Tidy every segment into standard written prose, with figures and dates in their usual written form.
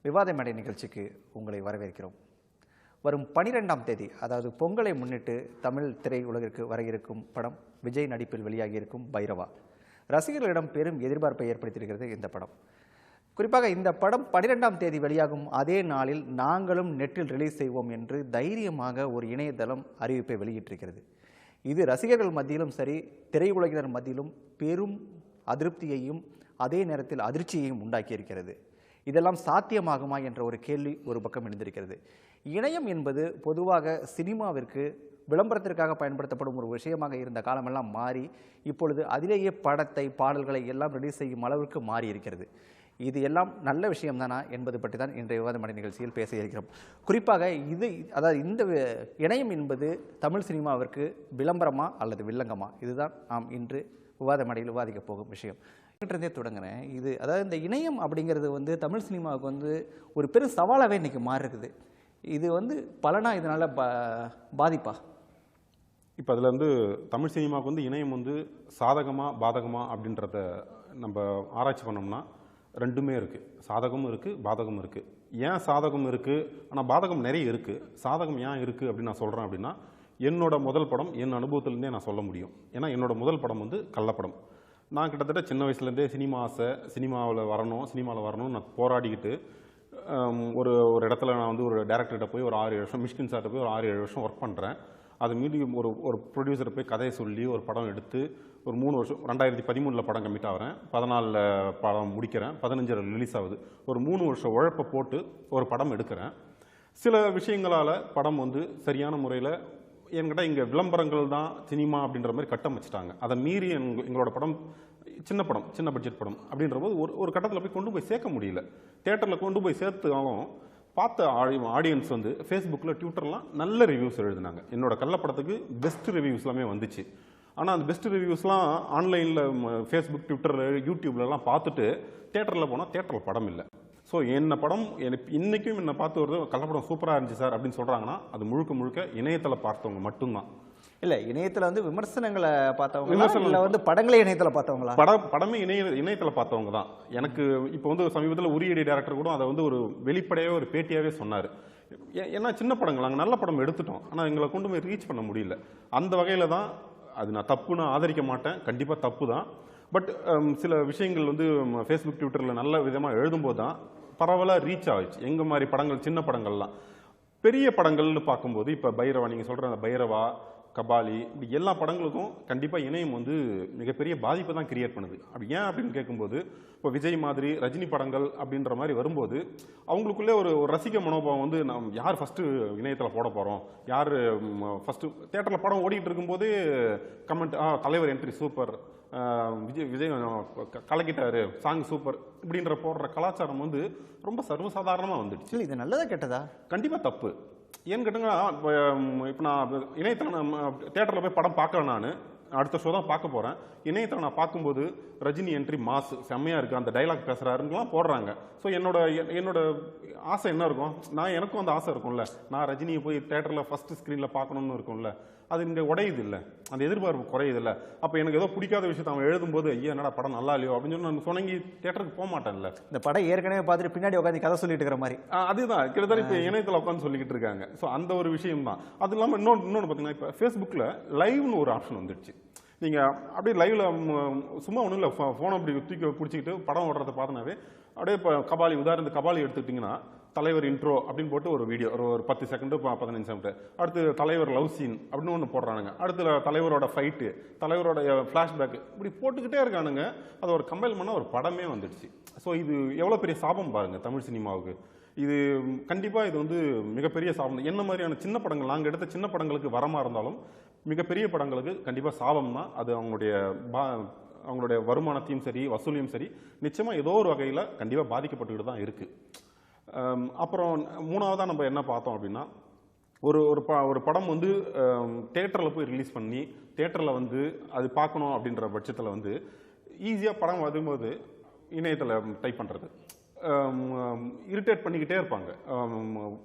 விவாத மேடை நிகழ்ச்சிக்கு உங்களை வரவேற்கிறோம். வரும் 12ஆம் தேதி, அதாவது பொங்கலை முன்னிட்டு தமிழ் திரையுலகிற்கு வர இருக்கும் படம் விஜய் நடிப்பில் வெளியாகியிருக்கும் பைரவா. ரசிகர்களிடம் பெரும் எதிர்பார்ப்பை ஏற்படுத்தியிருக்கிறது இந்த படம். குறிப்பாக இந்த படம் 12ஆம் தேதி வெளியாகும் அதே நாளில் நாங்களும் நெட்டில் ரிலீஸ் செய்வோம் என்று தைரியமாக ஒரு இணையதளம் அறிவிப்பை வெளியிட்டிருக்கிறது. இது ரசிகர்கள் மத்தியிலும் சரி, திரையுலகினர் மத்தியிலும் பெரும் அதிருப்தியையும் அதே நேரத்தில் அதிர்ச்சியையும் உண்டாக்கியிருக்கிறது. இதெல்லாம் சாத்தியமாகுமா என்ற ஒரு கேள்வி ஒரு பக்கம் எழுந்திருக்கிறது. இணையம் என்பது பொதுவாக சினிமாவிற்கு விளம்பரத்திற்காக பயன்படுத்தப்படும் ஒரு விஷயமாக இருந்த காலமெல்லாம் மாறி இப்பொழுது அதிலேயே படத்தை, பாடல்களை எல்லாம் ரிலீஸ் செய்யும் அளவுக்கு மாறி இருக்கிறது. இது எல்லாம் நல்ல விஷயம்தானா என்பது பற்றி தான் இன்றைய விவாத மேடை நிகழ்ச்சியில் பேச இருக்கிறோம். குறிப்பாக இந்த இணையம் என்பது தமிழ் சினிமாவிற்கு விளம்பரமா அல்லது வில்லங்கமா? இதுதான் நாம் இன்று விவாத மேடையில் விவாதிக்க போகும் விஷயம். இருந்தே தொடங்குறேன். இந்த இணையம் அப்படிங்கிறது தமிழ் சினிமாவுக்கு ஒரு பெரும் சவாலாகவே இன்னைக்கு மாறி இருக்குது. இது பலனா இதனால பாதிப்பா? இப்போ அதில் தமிழ் சினிமாவுக்கு இணையம் சாதகமா பாதகமா அப்படின்றத நம்ம ஆராய்ச்சி பண்ணோம்னா ரெண்டுமே இருக்குது. சாதகமும் இருக்குது, பாதகமும் இருக்குது. ஏன் சாதகம் இருக்குது ஆனால் பாதகம் நிறைய இருக்குது. சாதகம் ஏன் இருக்குது அப்படின்னு நான் சொல்கிறேன் அப்படின்னா, என்னோட முதல் படம் என் அனுபவத்திலேருந்தே நான் சொல்ல முடியும். ஏன்னா என்னோட முதல் படம் கள்ளப்படம். நான் கிட்டத்தட்ட சின்ன வயசுலேருந்தே சினிமா ஆசை, சினிமாவில் வரணும் நான் போராடிக்கிட்டு ஒரு இடத்துல நான் ஒரு டேரக்டர்கிட்ட போய் ஒரு 6-7 வருஷம், மிஷ்கின் சார்கிட்ட போய் ஒரு 6-7 வருஷம் ஒர்க் பண்ணுறேன். அது மீறி ஒரு ப்ரொடியூசரை போய் கதையை சொல்லி ஒரு படம் எடுத்து ஒரு 3 வருஷம், 2013 படம் கமிட் ஆகிறேன், 14 படம் முடிக்கிறேன், 15 ரிலீஸ் ஆகுது. ஒரு 3 வருஷம் உழைப்பை போட்டு ஒரு படம் எடுக்கிறேன். சில விஷயங்களால் படம் சரியான முறையில் என்கிட்ட இங்கே விளம்பரங்கள் தான் சினிமா அப்படின்ற மாதிரி கட்டமைச்சிட்டாங்க. அதை மீறி எங்களோட படம் சின்ன பட்ஜெட் படம் அப்படின்ற போது ஒரு கட்டத்தில் போய் கொண்டு போய் சேர்க்க முடியல. தியேட்டரில் கொண்டு போய் சேர்த்தாலும் பார்த்த ஆடியன்ஸ் ஃபேஸ்புக்கில், ட்விட்டர்லாம் நல்ல ரிவ்யூஸ் எழுதினாங்க. என்னோட கள்ளப்படத்துக்கு பெஸ்ட் ரிவ்யூஸ் எல்லாமே வந்துச்சு. ஆனால் அந்த பெஸ்ட் ரிவ்யூஸ்லாம் ஆன்லைனில் ஃபேஸ்புக், ட்விட்டர், யூடியூப்லலாம் பார்த்துட்டு தியேட்டரில் போனால் தியேட்டரில் படம் இல்லை. ஸோ என்ன படம் இன்றைக்கும் என்னை பார்த்து வருது, கள்ளப்படம் சூப்பராக இருந்துச்சு சார் அப்படின்னு சொல்கிறாங்கன்னா அது முழுக்க இணையத்தில் பார்த்தவங்க மட்டும்தான். இல்லை, இணையத்தில் விமர்சனங்களை பார்த்தவங்க, படங்களே இணையத்தில் பார்த்தவங்களா? படமே இணையத்தில் பார்த்தவங்க தான். எனக்கு இப்போ சமீபத்தில் உரியடி டேரக்டர் கூட அதை ஒரு வெளிப்படையாகவே ஒரு பேட்டியாகவே சொன்னார். ஏன்னா சின்ன படங்கள் நாங்கள் நல்ல படம் எடுத்துட்டோம், ஆனால் எங்களை கொண்டு போய் ரீச் பண்ண முடியல. அந்த வகையில் தான் அது நான் தப்புன்னு ஆதரிக்க மாட்டேன், கண்டிப்பாக தப்பு தான். பட் சில விஷயங்கள் ஃபேஸ்புக், ட்விட்டரில் நல்ல விதமாக எழுதும்போது தான் பரவலாக ரீச் ஆகிடுச்சு. எங்கள் மாதிரி படங்கள், சின்ன படங்கள்லாம். பெரிய படங்கள்னு பார்க்கும்போது இப்போ பைரவா, நீங்கள் சொல்கிற அந்த பைரவா, கபாலி, இப்படி எல்லா படங்களுக்கும் கண்டிப்பாக இணையம் மிகப்பெரிய பாதிப்பை தான் கிரியேட் பண்ணுது. அப்படி ஏன் அப்படின்னு கேட்கும்போது, இப்போ விஜய் மாதிரி, ரஜினி படங்கள் அப்படின்ற மாதிரி வரும்போது அவங்களுக்குள்ளே ஒரு ரசிக மனோபாவம் நம்ம யார் ஃபஸ்ட்டு இணையத்தில் போட போகிறோம், யார் ஃபஸ்ட்டு தியேட்டரில் படம் ஓடிக்கிட்டு இருக்கும்போதே கமெண்ட், தலைவர் என்ட்ரி சூப்பர், விஜய் கலக்கிட்டாரு, சாங் சூப்பர் இப்படின்ற போடுற கலாச்சாரம் ரொம்ப சர்வசாதாரணமாக வந்துடுச்சு. இது நல்லதா கெட்டதா? கண்டிப்பாக தப்பு. ஏன்னு கேட்டுங்கன்னா, இப்போ நான் இணையத்தில் தியேட்டரில் போய் படம் பார்க்கல, நான் அடுத்த ஷோ தான் பார்க்க போகிறேன். இணையத்தில் நான் பார்க்கும்போது ரஜினி என்ட்ரி மாஸ் செம்மையாக இருக்குது, அந்த டைலாக் பேசுகிறாருங்கலாம் போடுறாங்க. ஸோ என்னோட ஆசை என்ன இருக்கும், எனக்கும் அந்த ஆசை இருக்கும்ல, நான் ரஜினியை போய் தியேட்டரில் ஃபஸ்ட்டு ஸ்க்ரீனில் பார்க்கணுன்னு இருக்கும்ல. அது இங்கே உடையுது இல்லை, அந்த எதிர்பார்ப்பு குறையுது இல்லை. அப்போ எனக்கு ஏதோ பிடிக்காத விஷயத்தை அவன் எழுதும்போது, ஐயா என்னடா படம் நல்லா இல்லையோ அப்படின்னு சொல்லி நான் சொன்னங்கி தியேட்டருக்கு போக மாட்டேன்ல. இந்த படம் ஏற்கனவே பார்த்துட்டு பின்னாடி உட்காந்து கதை சொல்லிட்டு இருக்கிற மாதிரி. அதுதான் கிட்டத்தட்ட இப்போ இணையத்தில் உட்காந்து சொல்லிக்கிட்டு இருக்காங்க. ஸோ அந்த ஒரு விஷயம் தான். அது இல்லாமல் இன்னொன்று பார்த்தீங்கன்னா, இப்போ ஃபேஸ்புக்கில் லைவ்னு ஒரு ஆப்ஷன் வந்துடுச்சு. நீங்கள் அப்படியே லைவ்ல சும்மா ஒன்றும் இல்லை, ஃபோனை அப்படி தூக்கி பிடிச்சிக்கிட்டு படம் ஓடுறதை பார்த்தனாவே அப்படியே இப்போ கபாலி, உதாரணத்துக்கு கபாலி எடுத்துக்கிட்டிங்கன்னா, தலைவர் இன்ட்ரோ அப்படின்னு போட்டு ஒரு வீடியோ, ஒரு 10 செகண்டு 15 செகண்டு, அடுத்து தலைவர் லவ் சீன் அப்படின்னு ஒன்று போடுறானுங்க, அடுத்து தலைவரோட ஃபைட்டு, தலைவரோட ஃப்ளாஷ்பேக், இப்படி போட்டுக்கிட்டே இருக்கானுங்க. அதை ஒரு கம்பைல் பண்ணால் ஒரு படமே வந்துடுச்சு. ஸோ இது எவ்வளோ பெரிய சாபம் பாருங்கள் தமிழ் சினிமாவுக்கு. இது கண்டிப்பாக இது மிகப்பெரிய சாபம். என்ன மாதிரியான சின்ன படங்கள், நாங்கள் எடுத்த சின்ன படங்களுக்கு வரமாக இருந்தாலும் மிகப்பெரிய படங்களுக்கு கண்டிப்பாக சாபம் தான். அது அவங்களுடைய வருமானத்தையும் சரி, வசூலையும் சரி, நிச்சயமாக ஏதோ ஒரு வகையில் கண்டிப்பாக பாதிக்கப்பட்டுக்கிட்டு தான் இருக்குது. அப்புறம் மூணாவதாக நம்ம என்ன பார்த்தோம் அப்படின்னா, ஒரு படம் தியேட்டரில் போய் ரிலீஸ் பண்ணி தியேட்டரில் அது பார்க்கணும் அப்படின்ற பட்சத்தில் ஈஸியாக படம் வரும்போது இணையத்தில் டைப் பண்ணுறது, இரிட்டேட் பண்ணிக்கிட்டே இருப்பாங்க.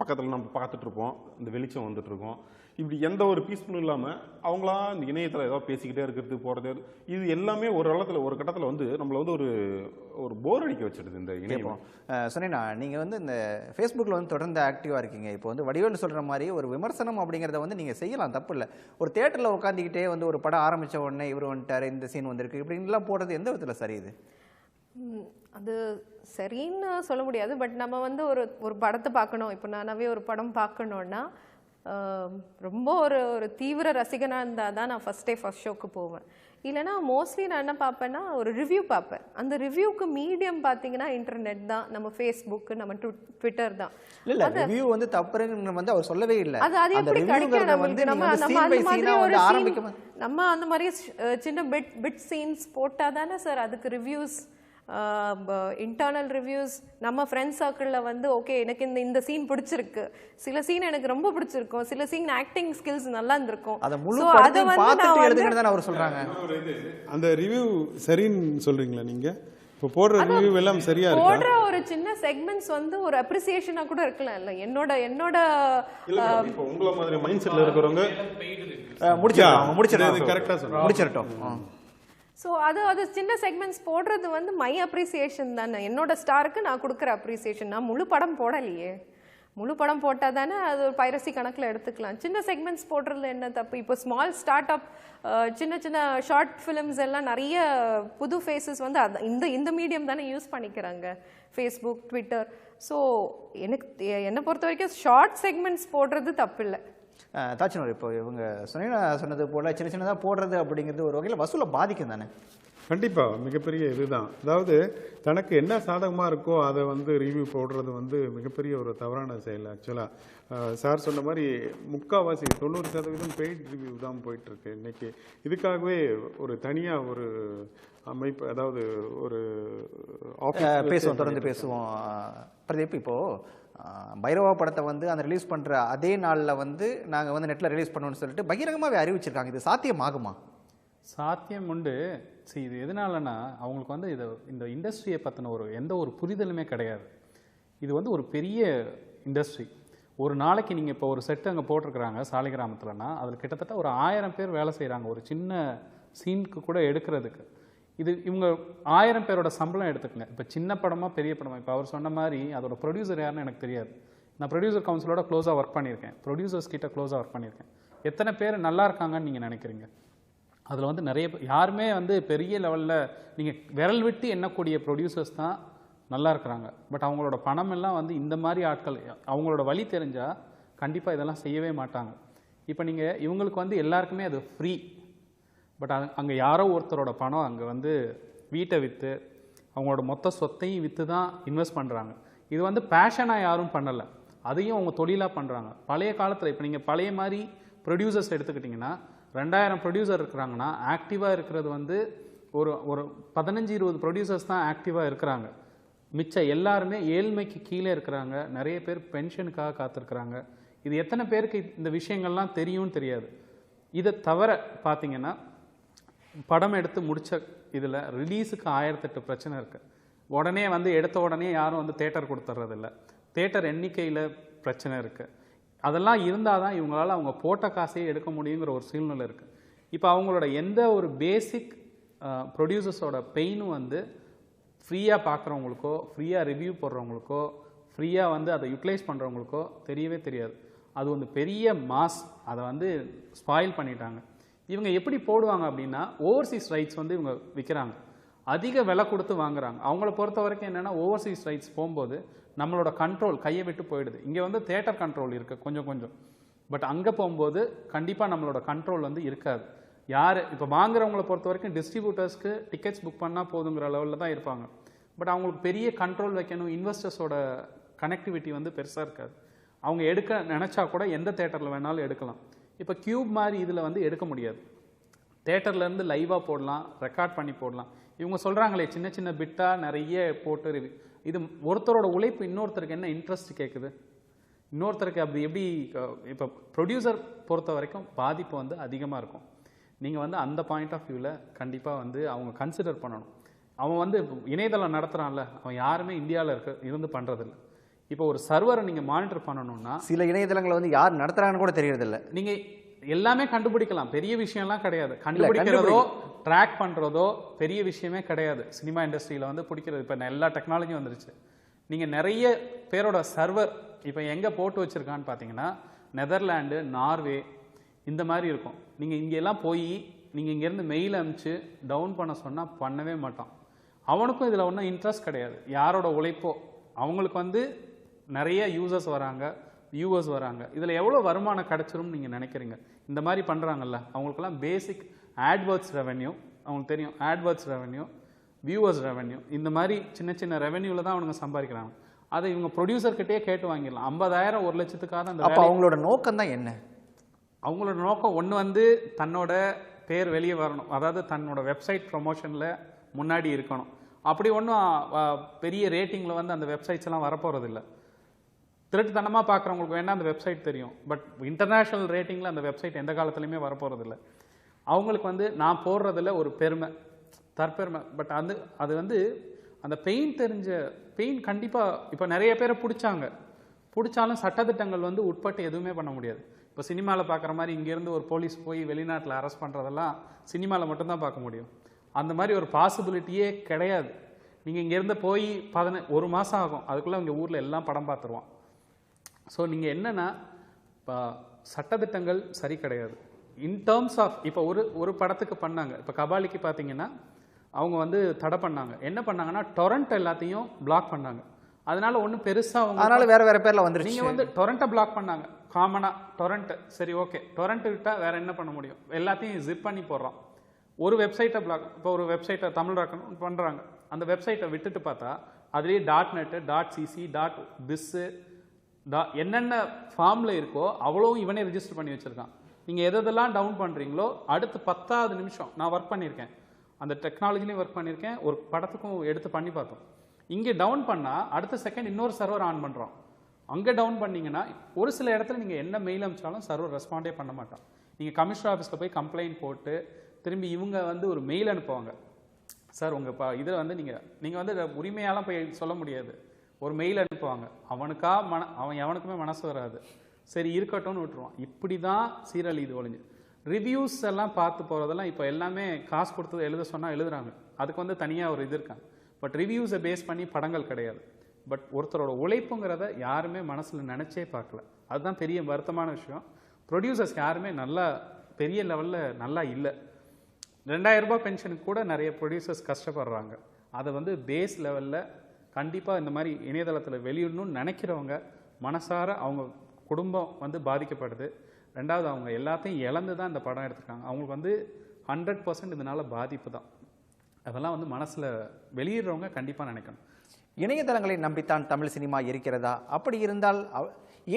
பக்கத்தில் நம்ம பார்த்துட்டு இருப்போம், இந்த வெளிச்சம் வந்துட்டு இருக்கோம். இப்படி எந்த ஒரு பீஸ்ஃபுல்லும் இல்லாமல் அவங்களா இந்த இணையத்தில் ஏதோ பேசிக்கிட்டே இருக்கிறது போகிறது, இது எல்லாமே ஒரு கட்டத்தில் வந்து நம்மளை வந்து ஒரு ஒரு போர் அடிக்க வச்சிடுது இந்த இணையம். சொன்னீங்கன்னா நீங்கள் வந்து இந்த ஃபேஸ்புக்கில் வந்து தொடர்ந்து ஆக்டிவாக இருக்கீங்க. இப்போ வந்து வடிவேலு சொல்கிற மாதிரி ஒரு விமர்சனம் அப்படிங்கிறத வந்து நீங்கள் செய்யலாம், தப்பு இல்லை. ஒரு தேட்டரில் உட்காந்துக்கிட்டே வந்து ஒரு படம் ஆரம்பித்த உடனே இவர் வந்துட்டார், இந்த சீன் வந்திருக்கு இப்படின்லாம் போடுறது எந்த விதத்தில் சரி? இது அது சரின்னு சொல்ல முடியாது. பட் நம்ம வந்து ஒரு படத்தை பார்க்கணும். இப்போ நானாவே ஒரு படம் பார்க்கணுன்னா ரொம்ப ஒரு தீவிர ரசிகனாக இருந்தால் தான் நான் ஃபஸ்ட் ஷோக்கு போவேன். இல்லைனா மோஸ்ட்லி நான் என்ன பார்ப்பேன்னா ஒரு ரிவ்யூ பார்ப்பேன். அந்த ரிவ்யூக்கு மீடியம் பார்த்தீங்கன்னா இன்டர்நெட் தான், நம்ம ஃபேஸ்புக், நம்ம ட்விட்டர் தான். இல்ல ரிவ்யூ வந்து தப்புன்னு வந்து அவர் சொல்லவே இல்லை. அது எப்படி கிடைக்கும் நமக்கு? நம்ம அந்த மாதிரி சின்ன பிட் சீன்ஸ் போட்டால் தானே சார் அதுக்கு ரிவ்யூஸ், இன்டர்னல் ரிவ்யூஸ். நம்ம ஃப்ரெண்ட்ஸ் சர்க்கிளில் வந்து ஓகே எனக்கு இந்த சீன் பிடிச்சிருக்கு, சில சீன் எனக்கு ரொம்ப பிடிச்சிருக்கும், சில சீன் ஆக்டிங் ஸ்கில்ஸ் நல்லா இருந்திருக்கும். அந்த ரிவ்யூ சரின்னு சொல்றீங்களா நீங்க? இப்போ போடுற ரிவ்யூ எல்லாம் சரியா இருக்கு. போடுற ஒரு சின்ன செக்மெண்ட்ஸ் வந்து ஒரு அப்ரிசியேஷனா கூட இருக்கலாம். இல்ல என்னோட இப்போ உங்கள மாதிரி மைண்ட் செட்ல இருக்கிறவங்க முடிச்சிடலாம், கரெக்டா சொல்றீங்க, முடிச்சிரட்டும். ஸோ அது சின்ன செக்மெண்ட்ஸ் போடுறது வந்து மை அப்ரிசியேஷன் தானே, என்னோட ஸ்டாருக்கு நான் கொடுக்குற அப்ரிசியேஷன். நான் முழு படம் போடலையே, முழு படம் போட்டால் தானே அது ஒரு பைரசி கணக்கில் எடுத்துக்கலாம். சின்ன செக்மெண்ட்ஸ் போடுறதுல என்ன தப்பு? இப்போ ஸ்மால் ஸ்டார்ட் அப் சின்ன ஷார்ட் ஃபிலிம்ஸ் எல்லாம் நிறைய புது ஃபேஸஸ் வந்து இந்த மீடியம் தானே யூஸ் பண்ணிக்கிறாங்க, ஃபேஸ்புக், ட்விட்டர். ஸோ என்னை பொறுத்த வரைக்கும் ஷார்ட் செக்மெண்ட்ஸ் போடுறது தப்பு இல்லை. தாச்சினூர், இப்போ இவங்க சொன்னது போல சின்ன சின்னதாக போடுறது அப்படிங்கிறது ஒரு வகையில் வசூலை பாதிக்கும் தானே? கண்டிப்பாக மிகப்பெரிய இதுதான். அதாவது தனக்கு என்ன சாதகமாக இருக்கோ அதை வந்து ரிவ்யூ போடுறது வந்து மிகப்பெரிய ஒரு தவறான செயல். ஆக்சுவலாக சார் சொன்ன மாதிரி 90% பெய்ட் ரிவ்யூ தான் போயிட்டுருக்கு இன்னைக்கு. இதுக்காகவே ஒரு தனியாக ஒரு அமைப்பு, அதாவது ஒரு பேசுவோம், தொடர்ந்து பேசுவோம். பிரதீப், இப்போது பைரவா படத்தை வந்து அந்த ரிலீஸ் பண்ணுற அதே நாளில் வந்து நாங்கள் வந்து நெட்டில் ரிலீஸ் பண்ணோன்னு சொல்லிட்டு பகிரங்கமாகவே அறிவிச்சிருக்காங்க. இது சாத்தியமாகுமா? சாத்தியம் உண்டு. இது எதனாலன்னா அவங்களுக்கு வந்து இந்த இண்டஸ்ட்ரியை பற்றின எந்த ஒரு புரிதலுமே கிடையாது. இது வந்து ஒரு பெரிய இண்டஸ்ட்ரி. ஒரு நாளைக்கு நீங்கள் இப்போ ஒரு செட்டு அங்கே போட்டிருக்கிறாங்க சாலை கிராமத்தில்னா அதில் கிட்டத்தட்ட ஒரு 1000 பேர் வேலை செய்கிறாங்க ஒரு சின்ன சீனுக்கு கூட எடுக்கிறதுக்கு. இவங்க 1000 பேரோட சம்பளம் எடுத்துக்கங்க. இப்போ சின்ன படமா பெரிய படமா, இப்போ அவர் சொன்ன மாதிரி அதோட ப்ரொடியூசர் யாருன்னு எனக்கு தெரியாது. நான் ப்ரொடியூசர் கவுன்சிலோட க்ளோஸாக ஒர்க் பண்ணியிருக்கேன், ப்ரொடியூசர்ஸ் கிட்ட க்ளோஸாக ஒர்க் பண்ணியிருக்கேன். எத்தனை பேர் நல்லா இருக்காங்கன்னு நீங்கள் நினைக்கிறீங்க? அதில் வந்து நிறைய யாருமே வந்து பெரிய லெவலில் நீங்கள் விரல் விட்டு எண்ணக்கூடிய ப்ரொடியூசர்ஸ் தான் நல்லா இருக்கிறாங்க. பட் அவங்களோட பணம் எல்லாம் வந்து இந்த மாதிரி ஆட்கள், அவங்களோட வழி தெரிஞ்சால் கண்டிப்பாக இதெல்லாம் செய்யவே மாட்டாங்க. இப்போ நீங்கள் இவங்களுக்கு வந்து எல்லாருக்குமே அது ஃப்ரீ. பட் அங்கே யாரோ ஒருத்தரோட பணம் அங்கே வந்து வீட்டை விற்று அவங்களோட மொத்த சொத்தையும் விற்று தான் இன்வெஸ்ட் பண்ணுறாங்க. இது வந்து பேஷனாக யாரும் பண்ணலை, அதையும் அவங்க தொழிலாக பண்ணுறாங்க. பழைய காலத்தில் இப்போ நீங்கள் பழைய மாதிரி ப்ரொடியூசர்ஸ் எடுத்துக்கிட்டிங்கன்னா 2000 ப்ரொடியூசர் இருக்கிறாங்கன்னா ஆக்டிவாக இருக்கிறது வந்து ஒரு 15-20 ப்ரொடியூசர்ஸ் தான் ஆக்டிவாக இருக்கிறாங்க. மிச்சம் எல்லாருமே ஏழ்மைக்கு கீழே இருக்கிறாங்க. நிறைய பேர் பென்ஷனுக்காக காத்திருக்கிறாங்க. இது எத்தனை பேருக்கு இந்த விஷயங்கள்லாம் தெரியும்னு தெரியாது. இதை தவிர பார்த்தீங்கன்னா படம் எடுத்து முடித்த இதில் ரிலீஸுக்கு 1008 பிரச்சனை இருக்குது. உடனே வந்து எடுத்த உடனே யாரும் வந்து தேட்டர் கொடுத்துட்றதில்ல. தேட்டர் எண்ணிக்கையில் பிரச்சனை இருக்குது. அதெல்லாம் இருந்தால் தான் இவங்களால் அவங்க போட்ட காசையே எடுக்க முடியுங்கிற ஒரு சூழ்நிலை இருக்குது. இப்போ அவங்களோட எந்த ஒரு பேசிக் ப்ரொடியூசர்ஸோட பெயினும் வந்து ஃப்ரீயாக பார்க்குறவங்களுக்கோ, ஃப்ரீயாக ரிவ்யூ போடுறவங்களுக்கோ, ஃப்ரீயாக வந்து அதை யூட்டிலைஸ் பண்ணுறவங்களுக்கோ தெரியவே தெரியாது. அது வந்து பெரிய மாஸ், அதை வந்து ஸ்பாயில் பண்ணிட்டாங்க. இவங்க எப்படி போடுவாங்க அப்படின்னா ஓவர்சீஸ் ரைட்ஸ் வந்து இவங்க விற்கிறாங்க, அதிக விலை கொடுத்து வாங்குறாங்க. அவங்கள பொறுத்த வரைக்கும் என்னென்னா ஓவர்சீஸ் ரைட்ஸ் போகும்போது நம்மளோட கண்ட்ரோல் கையை விட்டு போயிடுது. இங்கே வந்து தேட்டர் கண்ட்ரோல் இருக்குது கொஞ்சம். பட் அங்கே போகும்போது கண்டிப்பாக நம்மளோட கண்ட்ரோல் வந்து இருக்காது. யார் இப்போ வாங்குறவங்கள பொறுத்த வரைக்கும் டிஸ்ட்ரிபியூட்டர்ஸ்க்கு டிக்கெட்ஸ் புக் பண்ணால் போதுங்கிற லெவலில் தான் இருப்பாங்க. பட் அவங்களுக்கு பெரிய கண்ட்ரோல் வைக்கணும், இன்வெஸ்டர்ஸோட கனெக்டிவிட்டி வந்து பெருசாக இருக்காது. அவங்க எடுக்க நினச்சா கூட எந்த தேட்டரில் வேணாலும் எடுக்கலாம். இப்போ கியூப் மாதிரி இதில் வந்து எடுக்க முடியாது. தேட்டர்லேருந்து லைவாக போடலாம், ரெக்கார்ட் பண்ணி போடலாம். இவங்க சொல்கிறாங்களே சின்ன சின்ன பிட்டாக நிறைய போட்டு இது ஒருத்தரோட உழைப்பு இன்னொருத்தருக்கு என்ன இன்ட்ரெஸ்ட் கேட்குது? இன்னொருத்தருக்கு அப்படி எப்படி? இப்போ ப்ரொடியூசர் பொறுத்த வரைக்கும் பாதிப்பு வந்து அதிகமாக இருக்கும். நீங்கள் வந்து அந்த பாயிண்ட் ஆஃப் வியூவில் கண்டிப்பாக வந்து அவங்க கன்சிடர் பண்ணணும். அவன் வந்து இணையதளம் நடத்துகிறான்ல, அவன் யாருமே இந்தியாவில் இருந்து பண்ணுறதில்ல. இப்போ ஒரு சர்வரை நீங்கள் மானிட்டர் பண்ணணும்னா சில இணையதளங்களை வந்து யார் நடத்துறாங்கன்னு கூட தெரியறதில்ல. நீங்கள் எல்லாமே கண்டுபிடிக்கலாம், பெரிய விஷயம்லாம் கிடையாது. கண்டுபிடிக்கிறதோ ட்ராக் பண்ணுறதோ பெரிய விஷயமே கிடையாது. சினிமா இண்டஸ்ட்ரியில் வந்து பிடிக்கிறது இப்போ எல்லா டெக்னாலஜியும் வந்துருச்சு. நீங்கள் நிறைய பேரோட சர்வர் இப்போ எங்கே போட்டு வச்சுருக்கான்னு பார்த்தீங்கன்னா நெதர்லாண்டு, நார்வே இந்த மாதிரி இருக்கும். நீங்கள் இங்கெல்லாம் போய் நீங்கள் இங்கேருந்து மெயில் அனுப்பிச்சு டவுன் பண்ண சொன்னால் பண்ணவே மாட்டான். அவனுக்கும் இதில் ஒன்றும் இன்ட்ரெஸ்ட் கிடையாது. யாரோட உழைப்போ அவங்களுக்கு வந்து நிறைய யூசர்ஸ் வராங்க, வியூவர்ஸ் வராங்க. இதில் எவ்வளோ வருமானம் கிடைச்சிரும்னு நீங்கள் நினைக்கிறீங்க? இந்த மாதிரி பண்ணுறாங்கல்ல, அவங்களுக்கெல்லாம் பேசிக் ஆட்வர்ட்ஸ் ரெவென்யூ அவங்களுக்கு தெரியும். ஆட்வர்ட்ஸ் ரெவென்யூ, வியூவர்ஸ் ரெவென்யூ, இந்த மாதிரி சின்ன சின்ன ரெவென்யூவில் தான் அவனுங்க சம்பாதிக்கிறாங்க. அதை இவங்க ப்ரொடியூசர்கிட்டே கேட்டு வாங்கிடலாம். 50,000 1 லட்சத்துக்காக அந்த அப்போ அவங்களோட நோக்கம் தான் என்ன? அவங்களோட நோக்கம் ஒன்று வந்து தன்னோட பேர் வெளியே வரணும், அதாவது தன்னோட வெப்சைட் ப்ரொமோஷனில் முன்னாடி இருக்கணும். அப்படி ஒன்றும் பெரிய ரேட்டிங்கில் வந்து அந்த வெப்சைட்ஸ் எல்லாம் வரப்போகிறதில்ல. திருட்டுத்தனமாக பார்க்குறவங்களுக்கு வேணால் அந்த வெப்சைட் தெரியும், பட் இன்டர்நேஷ்னல் ரேட்டிங்கில் அந்த வெப்சைட் எந்த காலத்துலையுமே வரப்போகிறதில்ல. அவங்களுக்கு வந்து நான் போடுறதில்ல ஒரு பெருமை, தற்பெருமை. பட் அது வந்து அந்த பெயின் கண்டிப்பாக இப்போ நிறைய பேரை பிடிச்சாலும் சட்டத்திட்டங்கள் வந்து உட்பட்டு எதுவுமே பண்ண முடியாது. இப்போ சினிமாவில் பார்க்குற மாதிரி இங்கேருந்து ஒரு போலீஸ் போய் வெளிநாட்டில் அரெஸ்ட் பண்ணுறதெல்லாம் சினிமாவில் மட்டும்தான் பார்க்க முடியும். அந்த மாதிரி ஒரு பாசிபிலிட்டியே கிடையாது. நீங்கள் இங்கேருந்து போய் 1 மாதம் ஆகும், அதுக்குள்ளே இங்கே ஊரில் எல்லாம் படம் பார்த்துருவான். ஸோ நீங்கள் என்னென்னா இப்போ சட்டத்திட்டங்கள் சரி கிடையாது. இன் டேர்ம்ஸ் ஆஃப் இப்போ ஒரு படத்துக்கு பண்ணாங்க. இப்போ கபாலிக்கு பார்த்தீங்கன்னா அவங்க வந்து தடை பண்ணாங்க. என்ன பண்ணாங்கன்னா டொரண்ட் எல்லாத்தையும் பிளாக் பண்ணாங்க. அதனால ஒன்றும் பெருசாக அவங்க அதனால வேற பேரில் வந்துருச்சு. நீங்கள் வந்து டொரண்ட்டை பிளாக் பண்ணாங்க காமனாக. டொரண்ட்டு சரி ஓகே, டொரண்ட்டு விட்டால் வேறு என்ன பண்ண முடியும்? எல்லாத்தையும் ஜிப் பண்ணி போடுறான். ஒரு வெப்சைட்டை பிளாக், இப்போ ஒரு வெப்சைட்டை தமிழ் ரெக்கமெண்ட் பண்ணுறாங்க, அந்த வெப்சைட்டை விட்டுட்டு பார்த்தா அதுலேயே .net, .cc, .biz என்னென்ன ஃபார்மில் இருக்கோ அவ்வளோவும் இவனே ரிஜிஸ்டர் பண்ணி வச்சுருக்கான். நீங்கள் எதெல்லாம் டவுன் பண்ணுறீங்களோ அடுத்து 10வது நிமிஷம் நான் ஒர்க் பண்ணியிருக்கேன், அந்த டெக்னாலஜிலையும் ஒர்க் பண்ணியிருக்கேன், ஒரு படத்துக்கும் எடுத்து பண்ணி பார்த்தோம். இங்கே டவுன் பண்ணால் அடுத்த செகண்ட் இன்னொரு சர்வர் ஆன் பண்ணுறோம். அங்கே டவுன் பண்ணிங்கன்னா ஒரு சில இடத்துல நீங்கள் என்ன மெயில் அனுப்பிச்சாலும் சர்வர் ரெஸ்பாண்டே பண்ண மாட்டான். நீங்கள் கமிஷனர் ஆஃபீஸில் போய் கம்ப்ளைண்ட் போட்டு திரும்பி இவங்க வந்து ஒரு மெயில் அனுப்புவாங்க, சார் உங்கள் இதில் வந்து நீங்கள் வந்து உரிமையாலாம் போய் சொல்ல முடியாது. ஒரு மெயில் அனுப்புவாங்க, அவன் எவனுக்குமே மனசு வராது, சரி இருக்கட்டும்னு விட்டுருவான். இப்படி தான் சீரழிது ஒழிஞ்சு. ரிவ்யூஸ் எல்லாம் பார்த்து போகிறதெல்லாம் இப்போ எல்லாமே காசு கொடுத்தது எழுத சொன்னால் எழுதுறாங்க, அதுக்கு வந்து தனியாக ஒரு இது இருக்காங்க. பட் ரிவ்யூஸை பேஸ் பண்ணி படங்கள் கிடையாது. பட் ஒருத்தரோட உழைப்புங்கிறத யாருமே மனசில் நினச்சே பார்க்கல. அதுதான் பெரிய வருத்தமான விஷயம். ப்ரொடியூசர்ஸ் யாருமே நல்லா பெரிய லெவலில் நல்லா இல்லை. 2000 ரூபாய் பென்ஷனுக்கு கூட நிறைய ப்ரொடியூசர்ஸ் கஷ்டப்படுறாங்க. அதை வந்து பேஸ் லெவலில் கண்டிப்பாக இந்த மாதிரி இணையதளத்தில் வெளியிடணும்னு நினைக்கிறவங்க மனசார அவங்க குடும்பம் வந்து பாதிக்கப்படுது. 2வது அவங்க எல்லாத்தையும் இழந்து தான் இந்த படம் எடுத்துருக்காங்க. அவங்களுக்கு வந்து 100% இதனால் பாதிப்பு தான். அதெல்லாம் வந்து மனசில் வெளியிடுறவங்க கண்டிப்பாக நினைக்கணும். இணையதளங்களை நம்பித்தான் தமிழ் சினிமா இருக்கிறதா? அப்படி இருந்தால்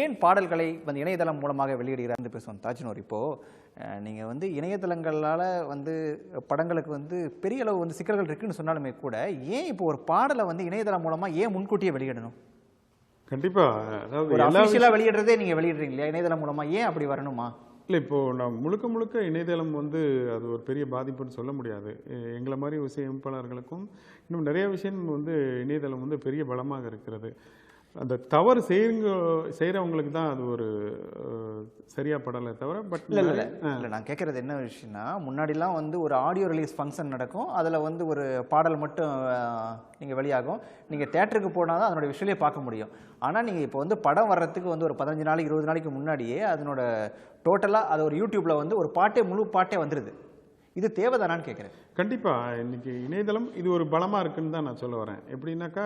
ஏன் பாடல்களை வந்து இணையதளம் மூலமாக வெளியிடுகிறார்னு பேசுவோம். தாஜ்னூர், இப்போது நீங்கள் வந்து இணையதளங்களால் வந்து படங்களுக்கு வந்து பெரிய அளவு வந்து சிக்கல்கள் இருக்குன்னு சொன்னாலுமே கூட ஏன் இப்போ ஒரு பாடலை வந்து இணையதளம் மூலமாக ஏன் முன்கூட்டியே வெளியிடணும்? கண்டிப்பாக, அதாவது ஒரு அஃபிஷியலாக வெளியிடுறதே நீங்கள் வெளியிடுறீங்க இல்லையா, இணையதளம் மூலமாக ஏன் அப்படி வரணுமா? இல்லை, இப்போது நான் முழுக்க இணையதளம் வந்து அது ஒரு பெரிய பாதிப்புன்னு சொல்ல முடியாது. எங்களை மாதிரி இசையமைப்பாளர்களுக்கும் இன்னும் நிறைய விஷயம் வந்து இணையதளம் வந்து பெரிய பலமாக இருக்கிறது. அந்த தவறு செய்கிறவங்களுக்கு தான் அது ஒரு சரியாக படலை தவிர. பட் இல்லை நான் கேட்குறது என்ன விஷயம்னா, முன்னாடிலாம் வந்து ஒரு ஆடியோ ரிலீஸ் ஃபங்க்ஷன் நடக்கும், அதில் வந்து ஒரு பாடல் மட்டும் நீங்கள் வெளியாகும், நீங்கள் தேட்டருக்கு போனால் தான் அதனோட விஷுவலே பார்க்க முடியும். ஆனால் நீங்கள் இப்போ வந்து படம் வர்றதுக்கு வந்து ஒரு 15 நாளைக்கு 20 நாளைக்கு முன்னாடியே அதனோட டோட்டலாக அது ஒரு யூடியூப்பில் வந்து ஒரு முழு பாட்டே வந்துடுது. இது தேவைதானான்னு கேட்குறேன். கண்டிப்பாக இன்றைக்கி இணையதளம் இது ஒரு பலமாக இருக்குன்னு தான் நான் சொல்ல வரேன். எப்படின்னாக்கா,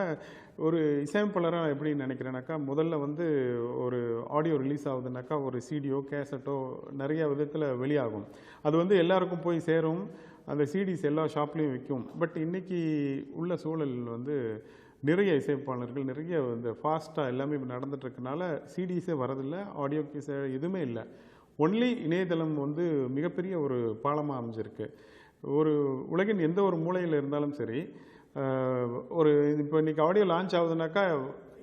ஒரு இசையமைப்பாளராக எப்படி நினைக்கிறேன்னாக்கா, முதல்ல வந்து ஒரு ஆடியோ ரிலீஸ் ஆகுதுனாக்கா ஒரு சிடியோ கேசட்டோ நிறைய விதத்தில் வெளியாகும். அது வந்து எல்லாருக்கும் போய் சேரும், அந்த சிடிஸ் எல்லா ஷாப்லேயும் விற்கும். பட் இன்றைக்கி உள்ள சூழல் வந்து நிறைய இசையமைப்பாளர்கள் நிறைய இந்த ஃபாஸ்ட்டாக எல்லாமே நடந்துகிட்ருக்கனால சிடிஸே வரதில்லை, ஆடியோ கேஸ் எதுவுமே இல்லை. ஒன்லி இணையதளம் வந்து மிகப்பெரிய ஒரு பாலமாக அமைஞ்சிருக்கு. ஒரு உலகின் எந்த ஒரு மூலையில் இருந்தாலும் சரி, ஒரு இப்போ இன்றைக்கி ஆடியோ லான்ச் ஆகுதுனாக்கா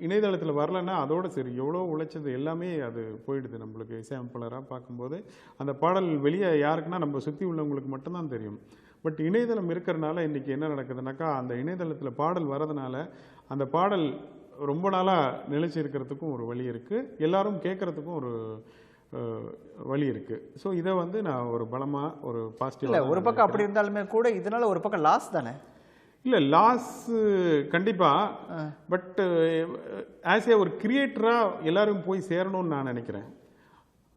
இணையதளத்தில் வரலன்னா அதோடு சரி எவ்வளோ உழைச்சது எல்லாமே அது போயிடுது. நம்மளுக்கு இசையமைப்பாளராக பார்க்கும்போது அந்த பாடல் வெளியே யாருக்குன்னா நம்ம சுற்றி உள்ளவங்களுக்கு மட்டும்தான் தெரியும். பட் இணையதளம் இருக்கிறனால இன்றைக்கி என்ன நடக்குதுனாக்கா, அந்த இணையதளத்தில் பாடல் வரதுனால அந்த பாடல் ரொம்ப நாளாக நிலைச்சி இருக்கிறதுக்கும் ஒரு வழி இருக்குது, எல்லாரும் கேட்குறதுக்கும் ஒரு வழி இருக்குது. ஸோ இதை வந்து நான் ஒரு பலமாக ஒரு இல்லை, பாசிட்டிவ். ஒரு பக்கம் அப்படி இருந்தாலுமே கூட இதனால ஒரு பக்கம் லாஸ் தானே. இல்லை, லாஸ் கண்டிப்பாக. பட் ஆஸ் ஏ ஒரு கிரியேட்டராக எல்லாரும் போய் சேரணும்னு நான் நினைக்கிறேன்.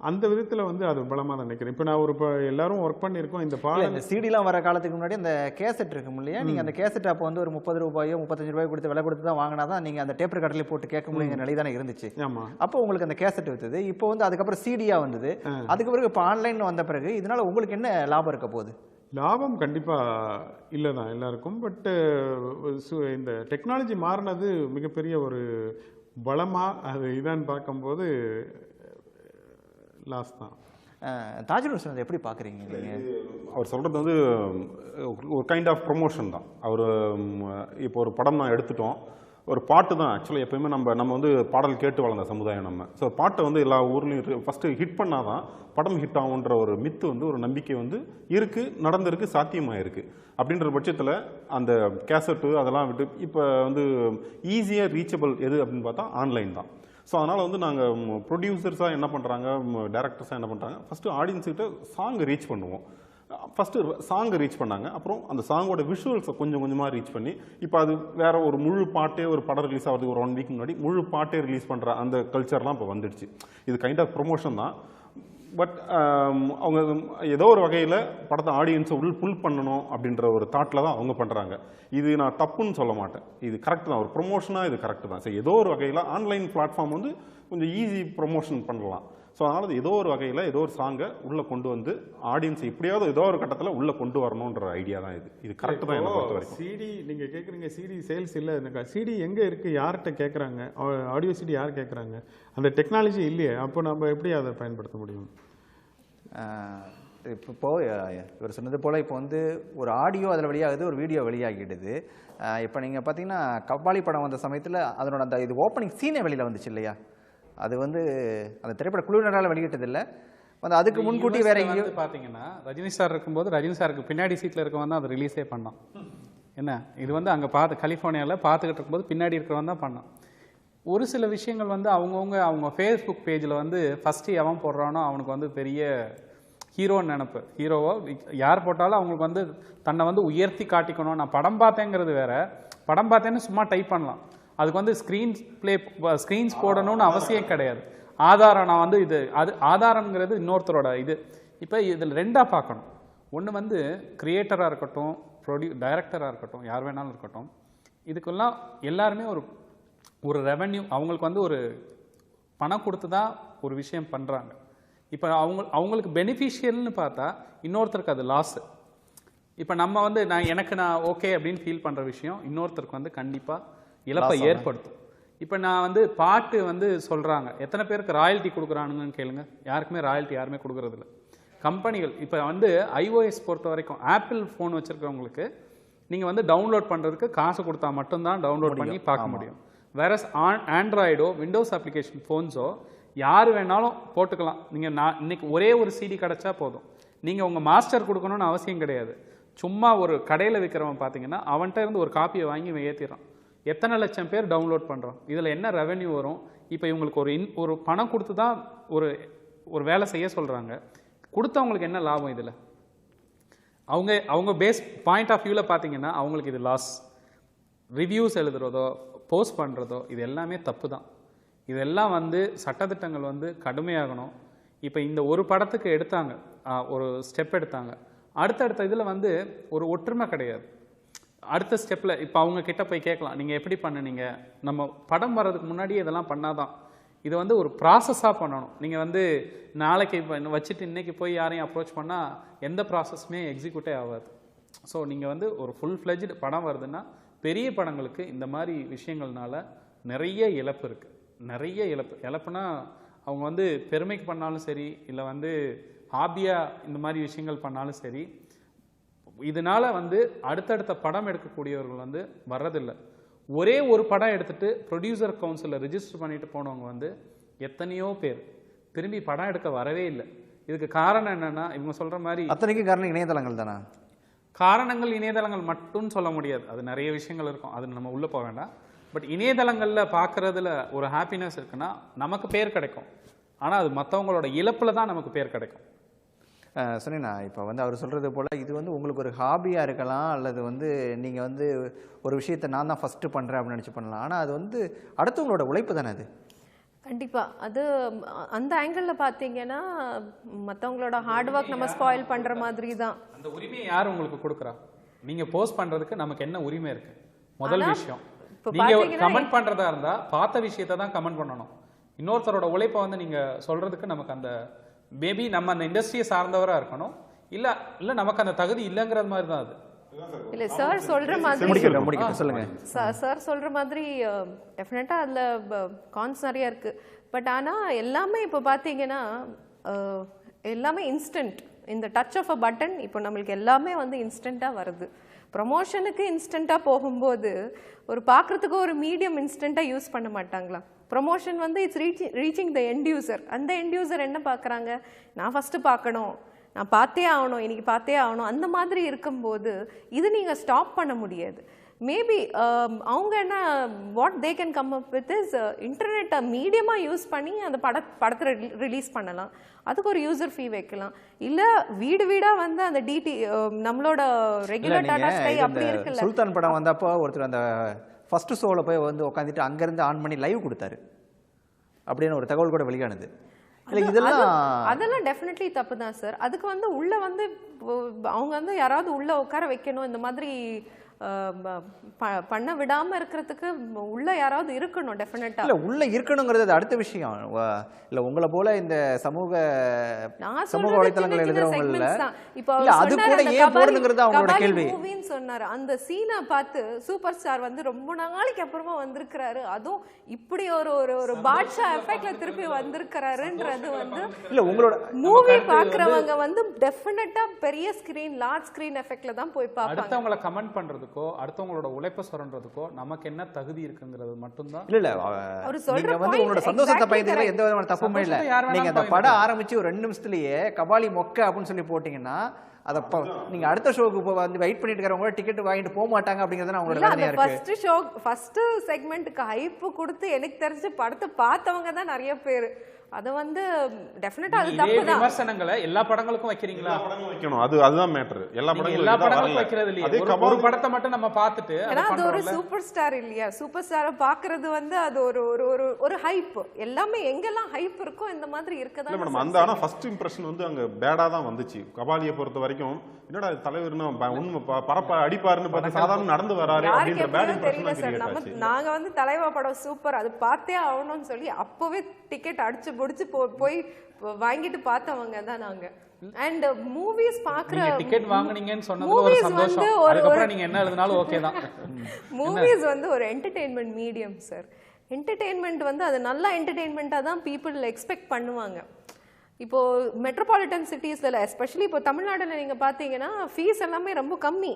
அந்த விதத்தில் வந்து அது பலமாக தான் நினைக்கிறேன். இப்போ நான் இப்போ எல்லாரும் ஒர்க் பண்ணியிருக்கோம். இந்த பாடல் இந்த சிடிலாம் வர காலத்துக்கு முன்னாடி அந்த கேசட் இருக்கும் இல்லையா, நீங்கள் அந்த கேசட் அப்போ வந்து ஒரு 30 ரூபாயோ 35 ரூபாயோ கொடுத்து விலை கொடுத்து தான் வாங்கினா தான் நீங்கள் அந்த டேப் ரெக்கார்டில் போட்டு கேட்க முடியுங்கிற நிலை தானே இருந்துச்சு. ஆமாம். அப்போ உங்களுக்கு அந்த கேசட் விற்றுது. இப்போ வந்து அதுக்கப்புறம் சிடியாக வந்தது. அதுக்கு பிறகு இப்போ ஆன்லைனில் வந்த பிறகு இதனால் உங்களுக்கு என்ன லாபம் இருக்க போகுது? லாபம் கண்டிப்பாக இல்லை தான் எல்லாருக்கும். பட்டு இந்த டெக்னாலஜி மாறினது மிகப்பெரிய ஒரு பலமாக அது இதான்னு பார்க்கும்போது லாஸ் தான். தாஜுல் ஹுசைன் எப்படி பார்க்குறீங்க நீங்கள்? அவர் சொல்கிறது வந்து ஒரு கைண்ட் ஆஃப் ப்ரொமோஷன் தான். அவர் இப்போ ஒரு படம் நான் எடுத்துட்டோம், ஒரு பாட்டு தான் ஆக்சுவலாக எப்போயுமே நம்ம வந்து பாடல் கேட்டு வளர்ந்த சமுதாயம் நம்ம. ஸோ பாட்டை வந்து எல்லா ஊர்லேயும் ஃபஸ்ட்டு ஹிட் பண்ணால் தான் படம் ஹிட் ஆகுன்ற ஒரு மித்து வந்து ஒரு நம்பிக்கை வந்து இருக்குது, நடந்திருக்கு, சாத்தியமாக இருக்குது. அப்படின்ற பட்சத்தில் அந்த கேசட்டு அதெல்லாம் விட்டு இப்போ வந்து ஈஸியாக ரீச்சபிள் எது அப்படின்னு பார்த்தா ஆன்லைன் தான். ஸோ அதனால் வந்து நாங்கள் ப்ரொடியூசர்ஸாக என்ன பண்ணுறாங்க, டேரக்டர்ஸாக என்ன பண்ணுறாங்க, ஃபஸ்ட்டு ஆடியன்ஸுக்கிட்ட சாங்கை ரீச் பண்ணுவோம். ஃபஸ்ட்டு சாங்கை ரீச் பண்ணாங்க, அப்புறம் அந்த சாங்கோட விஷுவல்ஸை கொஞ்சம் கொஞ்சமாக ரீச் பண்ணி, இப்போ அது வேற ஒரு முழு பாட்டே ஒரு படம் ரிலீஸ் ஆகிறதுக்கு ஒரு 1 வீக் முன்னாடி முழு பாட்டே ரிலீஸ் பண்ணுற அந்த கல்ச்சர்லாம் இப்போ வந்துடுச்சு. இது கைண்ட் ஆஃப் ப்ரொமோஷன் தான். பட் அவங்க ஏதோ ஒரு வகையில் படத்தை ஆடியன்ஸை புல் பண்ணணும் அப்படின்ற ஒரு தாட்டில் தான் அவங்க பண்ணுறாங்க. இது நான் தப்புன்னு சொல்ல மாட்டேன், இது கரெக்ட் தான், ஒரு ப்ரொமோஷனாக இது கரெக்ட் தான். சரி, ஏதோ ஒரு வகையில் ஆன்லைன் பிளாட்ஃபார்ம் வந்து கொஞ்சம் ஈஸி ப்ரொமோஷன் பண்ணலாம். ஸோ அதனால் ஏதோ ஒரு வகையில் ஏதோ ஒரு சாங்கை உள்ளே கொண்டு வந்து ஆடியன்ஸ் எப்படியாவது ஏதோ ஒரு கட்டத்தில் உள்ளே கொண்டு வரணுன்ற ஐடியா தான் இது கரெக்ட் தான் என்னை பொறுத்த வரைக்கும். சிடி நீங்கள் கேட்குறீங்க, சிடி சேல்ஸ் இல்லை, சிடி எங்கே இருக்குது, யார்கிட்ட கேட்குறாங்க, ஆடியோ சிடி யார் கேட்குறாங்க, அந்த டெக்னாலஜி இல்லையே, அப்போ நம்ம எப்படி அதை பயன்படுத்த முடியும்? இப்போ இவர் சொன்னது போல் இப்போ வந்து ஒரு ஆடியோ அதில் வெளியாகுது, ஒரு வீடியோ வெளியாகிடுது. இப்போ நீங்கள் பார்த்தீங்கன்னா கபாலி படம் வந்த சமயத்தில் அதனோட அந்த இது ஓப்பனிங் சீனே வெளியில் வந்துச்சு இல்லையா, அது வந்து அந்த திரைப்பட குழுவினரால் வெளியிட்டதில்லை, வந்து அதுக்கு முன்கூட்டி வேற எங்கேயோ பார்த்தீங்கன்னா ரஜினி சார் இருக்கும்போது ரஜினி சாருக்கு பின்னாடி சீட்டில் இருக்கவன் தான் அதை ரிலீஸே பண்ணான். என்ன இது வந்து அங்கே கலிஃபோர்னியாவில் பார்த்துக்கிட்டு இருக்கும்போது பின்னாடி இருக்கிறவன் தான் பண்ணான். ஒரு சில விஷயங்கள் வந்து அவங்க ஃபேஸ்புக் பேஜில் வந்து ஃபஸ்ட்டு எவன் போடுறானோ அவனுக்கு வந்து பெரிய ஹீரோன்னு நினப்பு. ஹீரோவோ யார் போட்டாலும் அவங்களுக்கு வந்து தன்னை வந்து உயர்த்தி காட்டிக்கணும். நான் படம் பார்த்தேங்கிறது வேற, படம் பார்த்தேன்னு சும்மா டைப் பண்ணலாம், அதுக்கு வந்து ஸ்க்ரீன்ஸ் போடணும்னு அவசியம் கிடையாது. ஆதாரம் நான் வந்து அது ஆதாரம்ங்கிறது இன்னொருத்தரோட இது. இப்போ இதில் ரெண்டாக பார்க்கணும். ஒன்று வந்து கிரியேட்டராக இருக்கட்டும், டைரக்டராக இருக்கட்டும், யார் வேணாலும் இருக்கட்டும், இதுக்கெல்லாம் எல்லாருமே ஒரு ரெவென்யூ, அவங்களுக்கு வந்து ஒரு பணம் கொடுத்து தான் ஒரு விஷயம் பண்ணுறாங்க. இப்போ அவங்களுக்கு பெனிஃபிஷியல்னு பார்த்தா இன்னொருத்தருக்கு அது லாஸு. இப்போ நம்ம வந்து நான் ஓகே அப்படின்னு ஃபீல் பண்ணுற விஷயம் இன்னொருத்தருக்கு வந்து கண்டிப்பாக இழப்பை ஏற்படுத்தும். இப்போ நான் வந்து பாட்டு வந்து சொல்கிறாங்க, எத்தனை பேருக்கு ராயல்ட்டி கொடுக்குறானுங்கன்னு கேளுங்க. யாருக்குமே ராயல்ட்டி யாருமே கொடுக்குறதில்ல. கம்பெனிகள் இப்போ வந்து iOS பொறுத்த வரைக்கும் ஆப்பிள் ஃபோன் வச்சுருக்கிறவங்களுக்கு நீங்கள் வந்து டவுன்லோட் பண்ணுறதுக்கு காசு கொடுத்தா மட்டும்தான் டவுன்லோட் பண்ணி பார்க்க முடியும். வேற ஆண்ட்ராய்டோ விண்டோஸ் அப்ளிகேஷன் ஃபோன்ஸோ யார் வேணாலும் போட்டுக்கலாம். நீங்கள் இன்னைக்கு ஒரே ஒரு சிடி கிடச்சா போதும், நீங்கள் உங்கள் மாஸ்டர் கொடுக்கணும்னு அவசியம் கிடையாது. சும்மா ஒரு கடையில் விற்கிறவன் பார்த்தீங்கன்னா அவன்கிட்ட இருந்து ஒரு காப்பியை வாங்கி ஏற்றிடுறான். எத்தனை லட்சம் பேர் டவுன்லோட் பண்ணுறோம், இதில் என்ன ரெவென்யூ வரும்? இப்போ இவங்களுக்கு ஒரு பணம் கொடுத்து தான் ஒரு வேலை செய்ய சொல்கிறாங்க, கொடுத்தவங்களுக்கு என்ன லாபம் இதில்? அவங்க பேஸ் பாயிண்ட் ஆஃப் வியூவில் பார்த்தீங்கன்னா அவங்களுக்கு இது லாஸ். ரிவ்யூஸ் எழுதுறதோ போஸ்ட் பண்ணுறதோ இது எல்லாமே தப்பு தான். இதெல்லாம் வந்து சட்டத்திட்டங்கள் வந்து கடுமையாகணும். இப்போ இந்த ஒரு படத்துக்கு எடுத்தாங்க, ஒரு ஸ்டெப் எடுத்தாங்க, அடுத்தடுத்த இதில் வந்து ஒரு ஒற்றுமை கிடையாது. அடுத்த ஸ்டெப்பில் இப்போ அவங்க கிட்ட போய் கேட்கலாம், நீங்கள் எப்படி பண்ணுனீங்க? நம்ம படம் வர்றதுக்கு முன்னாடியே இதெல்லாம் பண்ணாதான். இது வந்து ஒரு ப்ராசஸாக பண்ணணும். நீங்கள் வந்து நாளைக்கு வச்சுட்டு இன்றைக்கி போய் யாரையும் அப்ரோச் பண்ணால் எந்த ப்ராசஸுமே எக்ஸிக்யூட்டே ஆகாது. ஸோ நீங்கள் வந்து ஒரு ஃபுல் ஃப்ளெஜ்டு படம் வருதுன்னா பெரிய படங்களுக்கு இந்த மாதிரி விஷயங்கள்னால நிறைய இழப்பு இருக்குது. நிறைய இழப்புனா அவங்க வந்து பெருமைக்கு பண்ணாலும் சரி, இல்லை வந்து ஹாபியாக இந்த மாதிரி விஷயங்கள் பண்ணாலும் சரி, இதனால் வந்து அடுத்தடுத்த படம் எடுக்கக்கூடியவர்கள் வந்து வர்றதில்லை. ஒரே ஒரு படம் எடுத்துகிட்டு ப்ரொடியூசர் கவுன்சிலில் ரிஜிஸ்டர் பண்ணிட்டு போனவங்க வந்து எத்தனையோ பேர் திரும்பி படம் எடுக்க வரவே இல்லை. இதுக்கு காரணம் என்னென்னா இவங்க சொல்கிற மாதிரி அத்தனைக்கும் காரணம் இணையதளங்கள் தானே. காரணங்கள் இணையதளங்கள் மட்டும் சொல்ல முடியாது, அது நிறைய விஷயங்கள் இருக்கும், அது நம்ம உள்ளே போக வேண்டாம். பட் இணையதளங்களில் பார்க்குறதுல ஒரு ஹாப்பினஸ் இருக்குன்னா நமக்கு பேர் கிடைக்கும், ஆனால் அது மற்றவங்களோட இழப்பில் தான் நமக்கு பேர் கிடைக்கும். சொன்னீங்கண்ணா, இப்போ வந்து அவர் சொல்கிறது போல் இது வந்து உங்களுக்கு ஒரு ஹாபியாக இருக்கலாம், அல்லது வந்து நீங்கள் வந்து ஒரு விஷயத்தை நான் தான் ஃபஸ்ட்டு பண்ணுறேன் அப்படின்னு நினச்சி பண்ணலாம். ஆனால் அது வந்து அடுத்தவங்களோட உழைப்பு தானே அது. கண்டிப்பாக அது அந்த ஆங்கிளில் பார்த்தீங்கன்னா மற்றவங்களோட ஹார்ட் ஒர்க் நம்ம ஸ்பாயில் பண்ணுற மாதிரி தான். அந்த உரிமையை யார் உங்களுக்கு கொடுக்குறா? நீங்கள் போஸ்ட் பண்ணுறதுக்கு நமக்கு என்ன உரிமை இருக்குது? முதல் விஷயம், நீங்கள் கமெண்ட் பண்ணுறதா இருந்தால் பார்த்த விஷயத்தை தான் கமெண்ட் பண்ணணும். இன்னொருத்தரோட உழைப்பை வந்து நீங்கள் சொல்கிறதுக்கு நமக்கு அந்த மேபி நம்ம அந்த இண்டஸ்ட்ரியை சார்ந்தவராக இருக்கணும், இல்லை நமக்கு அந்த தகுதி இல்லைங்கிறது மாதிரி தான் அது. இல்லை சார் சொல்கிற மாதிரி சொல்லுங்க சார் சொல்கிற மாதிரி டெஃபினட்டாக அதில் கான்ஸ் நிறையா இருக்குது. பட் ஆனால் எல்லாமே இப்போ பார்த்தீங்கன்னா எல்லாமே இன்ஸ்டன்ட், இந்த டச் ஆஃப் அ பட்டன் இப்போ நம்மளுக்கு எல்லாமே வந்து இன்ஸ்டண்ட்டாக வருது. ப்ரமோஷனுக்கு இன்ஸ்டண்ட்டாக போகும்போது ஒரு பார்க்குறதுக்கு ஒரு மீடியம் இன்ஸ்டண்ட்டாக யூஸ் பண்ண மாட்டாங்களா? ப்ரமோஷன் வந்து it's reaching the end user. அந்த எண்ட் யூசர் என்ன பார்க்குறாங்க, நான் ஃபஸ்ட்டு பார்க்கணும், நான் பார்த்தே ஆகணும், இன்றைக்கி பார்த்தே ஆகணும், அந்த மாதிரி இருக்கும்போது இது நீங்கள் ஸ்டாப் பண்ண முடியாது. மேபி அவங்க என்ன what they can come up with is இன்டர்நெட்டை மீடியமாக யூஸ் பண்ணி அந்த படத்தை ரிலீஸ் பண்ணலாம், அதுக்கு ஒரு யூசர் ஃபீ வைக்கலாம். இல்லை வீடு வீடாக வந்து அந்த டிடி நம்மளோட ரெகுலர் டாடா ஸ்கை அப்படி இருக்குல்ல. சுல்தான் படம் வந்தப்போ ஒருத்தர் அந்த ஃபர்ஸ்ட் ஷோவில் போய் வந்து உட்காந்துட்டு அங்கேருந்து ஆன் பண்ணி லைவ் கொடுத்தாரு அப்படின்னு ஒரு தகவல் கூட வெளியானது. இல்லை அதெல்லாம் டெஃபினெட்லி தப்பு தான் சார். அதுக்கு வந்து உள்ள வந்து அவங்க வந்து யாராவது உள்ள உட்கார வைக்கணும், இந்த மாதிரி பண்ண விடாம இருக்கிறதுக்கு உள்ள யாராவது இருக்கணும் டெஃபினட்டா. இல்ல உள்ள இருக்கணுங்கிறது அது அடுத்த விஷயம். இல்ல உங்களை போல இந்த சமூக வலைத்தளங்கள் எழுதுறவங்க இப்போ அது கூட ஏன் போடணுங்கிறது அவங்களோட கேள்வி. மூவின்னு சொன்னாரு, அந்த சீனை பார்த்து சூப்பர் ஸ்டார் வந்து ரொம்ப நாளைக்கு அப்புறமா வந்திருக்கிறாரு, அதுவும் இப்படி ஒரு ஒரு பாட்ஷா எஃபெக்ட்ல திருப்பி வந்திருக்கிறாருன்றது வந்து இல்ல உங்களோட மூவி பாக்குறவங்க வந்து டெஃபினட்டா பெரிய ஸ்கிரீன் லார்ஜ் ஸ்கிரீன் எஃபெக்ட்ல தான் போய் பார்ப்பாங்க. அடுத்தவங்கள கமெண்ட் பண்றதுக்கோ அடுத்தவங்களோட உழைப்பை சொல்றதுக்கோ நமக்கு என்ன தகுதி இருக்குங்கிறது மட்டும்தான். இல்ல நீங்க வந்து உங்களோட சந்தோஷத்தை பயந்துல எந்த விதமான தப்புமே இல்ல. நீங்க அந்த படம் ஆரம்பிச்சு ஒரு 2 நிமிஷத்துலயே கபாலி மொக்க அப்படின்னு சொல்லி போட்டீங்கன்னா அத நீங்க அடுத்த ஷோக்கு வந்து வெயிட் பண்ணிட்டு இருக்கறவங்க டிக்கெட் வாங்கிட்டு போக மாட்டாங்க அப்படிங்கறது அவங்களோட வேலையா இருக்கு. ஃபர்ஸ்ட் செக்மெண்ட்க்கு ஹைப் கொடுத்து எனக்கு தெரிஞ்ச படத்தை பார்த்தவங்க தான் நிறைய பேர். அது வந்து டெஃபினட்டா அது தப்பு தான். விமர்சனங்களை எல்லா படங்களுக்கும் வைக்கிறீங்களா? வைக்கணும், அதுதான் மேட்டர். எல்லா படங்களுக்கும் வைக்கிறது இல்லையா? ஒரு படத்தை மட்டும் நம்ம பார்த்துட்டு அது ஒரு சூப்பர் ஸ்டார் இல்லையா? சூப்பர் ஸ்டாரை பார்க்கிறது வந்து அது ஒரு ஒரு ஒரு ஹைப். எல்லாமே எங்கெல்லாம் ஹைப் இருக்கோ இந்த மாதிரி இருக்கதான். இல்ல மேடம், அந்த ஆனா ஃபர்ஸ்ட் இம்ப்ரஷன் வந்து அங்க பேடா தான் வந்துச்சு. கபாலியை பொறுத்த வரைக்கும் என்னடா தலைவர்னா உண்மை பரப்ப அடிப்பாருன்னு பார்த்து சாதாரண நடந்து வராரு அப்படின்ற பேட் இம்ப்ரஷன் கிரியேட் ஆச்சு. நாங்க வந்து தலைவா படம் சூப்பர், அது பார்த்தே ஆகணும்னு சொல்லி அப்பவே டிக்கெட் அடிச்சு முடிச்சு போய் வாங்கிட்டு பார்த்தவங்க தான் நாங்க. அண்ட் மூவிஸ் பாக்குற டிக்கெட் வாங்குனீங்கன்னு சொன்னதுல ஒரு சந்தோஷம். அதுக்கப்புறம் நீங்க என்ன எழுதினாலும் ஓகே தான். மூவிஸ் வந்து ஒரு என்டர்டெயின்மெண்ட் மீடியம் சார். என்டர்டெயின்மெண்ட் வந்து அது நல்ல என்டர்டெயின்மெண்ட்டாக தான் பீப்புள் எக்ஸ்பெக்ட் பண்ணுவாங்க. இப்போது மெட்ரோபாலிட்டன் சிட்டிஸில் எஸ்பெஷலி இப்போ தமிழ்நாட்டில் நீங்கள் பார்த்தீங்கன்னா ஃபீஸ் எல்லாமே ரொம்ப கம்மி.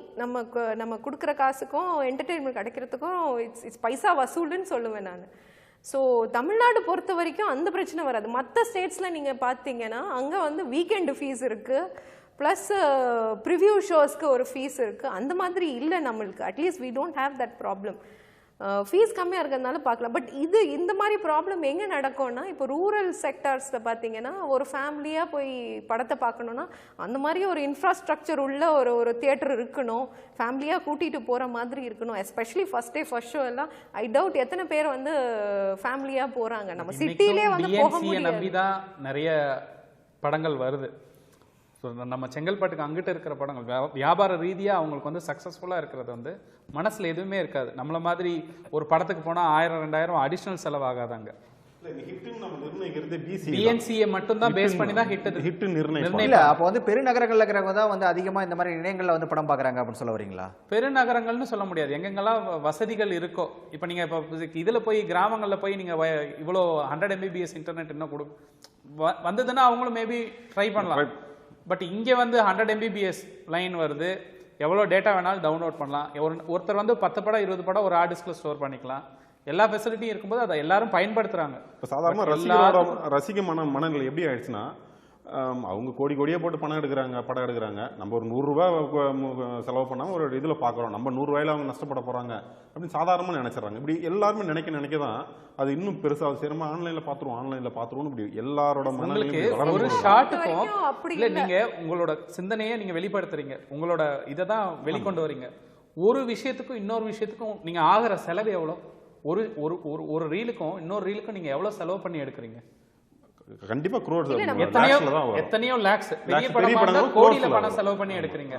நம்ம கொடுக்குற காசுக்கும் என்டர்டெயின்மெண்ட் கிடைக்கிறதுக்கும் இட்ஸ் பைசா வசூலுன்னு சொல்லுவேன் நான். ஸோ தமிழ்நாடு பொறுத்த வரைக்கும் அந்த பிரச்சனை வராது. மற்ற ஸ்டேட்ஸில் நீங்கள் பார்த்தீங்கன்னா அங்கே வந்து வீக்கெண்டு ஃபீஸ் இருக்குது, ப்ளஸ் ப்ரிவ்யூ ஷோஸ்க்கு ஒரு ஃபீஸ் இருக்குது. அந்த மாதிரி இல்லை நம்மளுக்கு. At least we don't have that problem. Fees கம்மியாக இருக்கிறதுனால பார்க்கலாம். பட் இந்த மாதிரி ப்ராப்ளம் எங்கே நடக்கும்னா, இப்போ ரூரல் செக்டார்ஸில் பார்த்தீங்கன்னா ஒரு ஃபேமிலியாக போய் படத்தை பார்க்கணுன்னா அந்த மாதிரி ஒரு இன்ஃப்ராஸ்ட்ரக்சர் உள்ள ஒரு தியேட்டர் இருக்கணும், ஃபேமிலியாக கூட்டிகிட்டு போகிற மாதிரி இருக்கணும். Especially first day first show எல்லாம் ஐ டவுட் எத்தனை பேர் வந்து ஃபேமிலியாக போகிறாங்க. நம்ம சிட்டிலே வந்து போக முடியாது. நம்பி தான் நிறைய படங்கள் வருது. நம்ம செங்கல்பட்டுக்கு அங்கிட்ட இருக்கிற படங்கள் வியாபார ரீதியாக அவங்களுக்கு வந்து சக்ஸஸ்ஃபுல்லாக இருக்கிறது வந்து மனசில் எதுவுமே இருக்காது. நம்மள மாதிரி ஒரு படத்துக்கு போனால் 1000-2000 அடிஷ்னல் செலவாகாதாங்க. பிஎன்சியை மட்டும் தான் பேஸ் பண்ணி தான் ஹிட் நிர்ணயம். இல்ல அப்போ வந்து பெருநகரங்கள்ல இருக்கிறவங்க தான் வந்து அதிகமா இந்த மாதிரி இணையங்கள்ல வந்து படம் பார்க்கறாங்க அப்படின்னு சொல்ல வரீங்களா? பெருநகரங்கள்னு சொல்ல முடியாது. எங்கெங்கெல்லாம் வசதிகள் இருக்கோ, இப்போ நீங்க இப்போ இதுல போய் கிராமங்கள்ல போய் நீங்க இவ்வளோ 100 MBPS இன்டர்நெட் இன்னும் வந்ததுன்னா அவங்களும் மேபி ட்ரை பண்ணலாம். பட் இங்கே வந்து 100 MBPS லைன் வருது, எவ்வளோ டேட்டா வேணாலும் டவுன்லோட் பண்ணலாம். ஒருத்தர் வந்து 10 படம் 20 படம் ஒரு ஹார்ட் டிஸ்கில் ஸ்டோர் பண்ணிக்கலாம். எல்லா ஃபெசிலிட்டியும் இருக்கும்போது அதை எல்லாரும் பயன்படுத்துறாங்க. இப்போ சாதாரண ரசிக மனநிலை எப்படி ஆயிடுச்சுன்னா, அவங்க கோடி கோடியாக போட்டு படம் எடுக்கிறாங்க. நம்ம ஒரு 100 ரூபா செலவு பண்ணாமல் ஒரு இதில் பார்க்குறோம், நம்ம 100 ரூபாயில அவங்க நஷ்டப்பட போகிறாங்க அப்படின்னு சாதாரணமாக நினைச்சிடறாங்க. இப்படி எல்லாருமே நினைக்க தான் அது இன்னும் பெருசாக சேரமா ஆன்லைனில் பார்த்துருவோம் இப்படி எல்லாரோட மனநிலையும் ஒரு ஷார்ட்டுக்கும் இல்லை, நீங்கள் உங்களோட சிந்தனையை நீங்கள் வெளிப்படுத்துறீங்க, உங்களோட இதை தான் வெளிக்கொண்டு வரீங்க. ஒரு விஷயத்துக்கும் இன்னொரு விஷயத்துக்கும் நீங்கள் ஆகிற செலவு எவ்வளோ? ஒரு ரீலுக்கும் இன்னொரு ரீலுக்கும் நீங்கள் எவ்வளோ செலவு பண்ணி எடுக்கிறீங்க? கண்டிப்பா crores எத்தனையோ லேக்ஸ் பெரிய படமா கோடியில பணம் செலவு பண்ணி எடுக்கிறீங்க.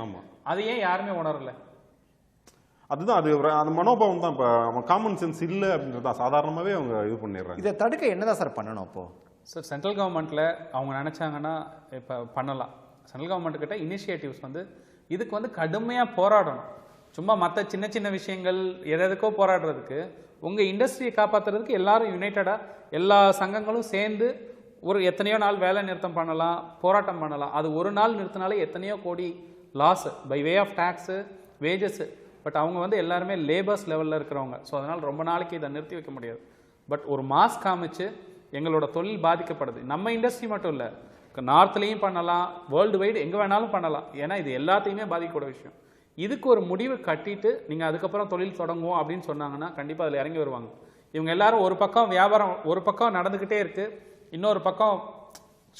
அது ஏன் யாருமே உணரல? அதுதான் அது அந்த மனோபாவம் தான். இப்போ காமன் சென்ஸ் இல்லை அப்படின்றத சாதாரணமாகவே அவங்க இது பண்ணிடுறாங்க. இதை தடுக்க என்னதான் சார் பண்ணணும் அப்போ? சார் சென்ட்ரல் கவர்மெண்ட்டில் அவங்க நினச்சாங்கன்னா இப்போ பண்ணலாம். சென்ட்ரல் கவர்மெண்ட் கிட்ட இனிஷியேட்டிவ்ஸ் வந்து இதுக்கு வந்து கடுமையாக போராடணும். சும்மா மற்ற சின்ன சின்ன விஷயங்கள் எதுக்கோ போராடுறதுக்கு உங்கள் இண்டஸ்ட்ரியை காப்பாற்றுறதுக்கு எல்லாரும் யுனைட்டடாக எல்லா சங்கங்களும் சேர்ந்து ஒரு எத்தனையோ நாள் வேலை நிறுத்தம் பண்ணலாம், போராட்டம் பண்ணலாம். அது ஒரு நாள் நிறுத்தினாலே எத்தனையோ கோடி loss by way of tax, wages. But அவங்க வந்து எல்லாருமே லேபர்ஸ் லெவலில் இருக்கிறவங்க. ஸோ அதனால் ரொம்ப நாளைக்கு இதை நிறுத்தி வைக்க முடியாது. பட் ஒரு மாஸ் காமிச்சு எங்களோட தொழில் பாதிக்கப்படுது. நம்ம இண்டஸ்ட்ரி மட்டும் இல்லை, நார்த்லேயும் பண்ணலாம், வேர்ல்டு வைடு எங்கே வேணாலும் பண்ணலாம். ஏன்னா இது எல்லாத்தையுமே பாதிக்கக்கூடிய விஷயம். இதுக்கு ஒரு முடிவு கட்டிட்டு நீங்கள் அதுக்கப்புறம் தொழில் தொடங்குவோம் அப்படின்னு சொன்னாங்கன்னா கண்டிப்பாக அதில் இறங்கி வருவாங்க. இவங்க எல்லாரும் ஒரு பக்கம் வியாபாரம் ஒரு பக்கம் நடந்துக்கிட்டே இருக்குது, இன்னொரு பக்கம்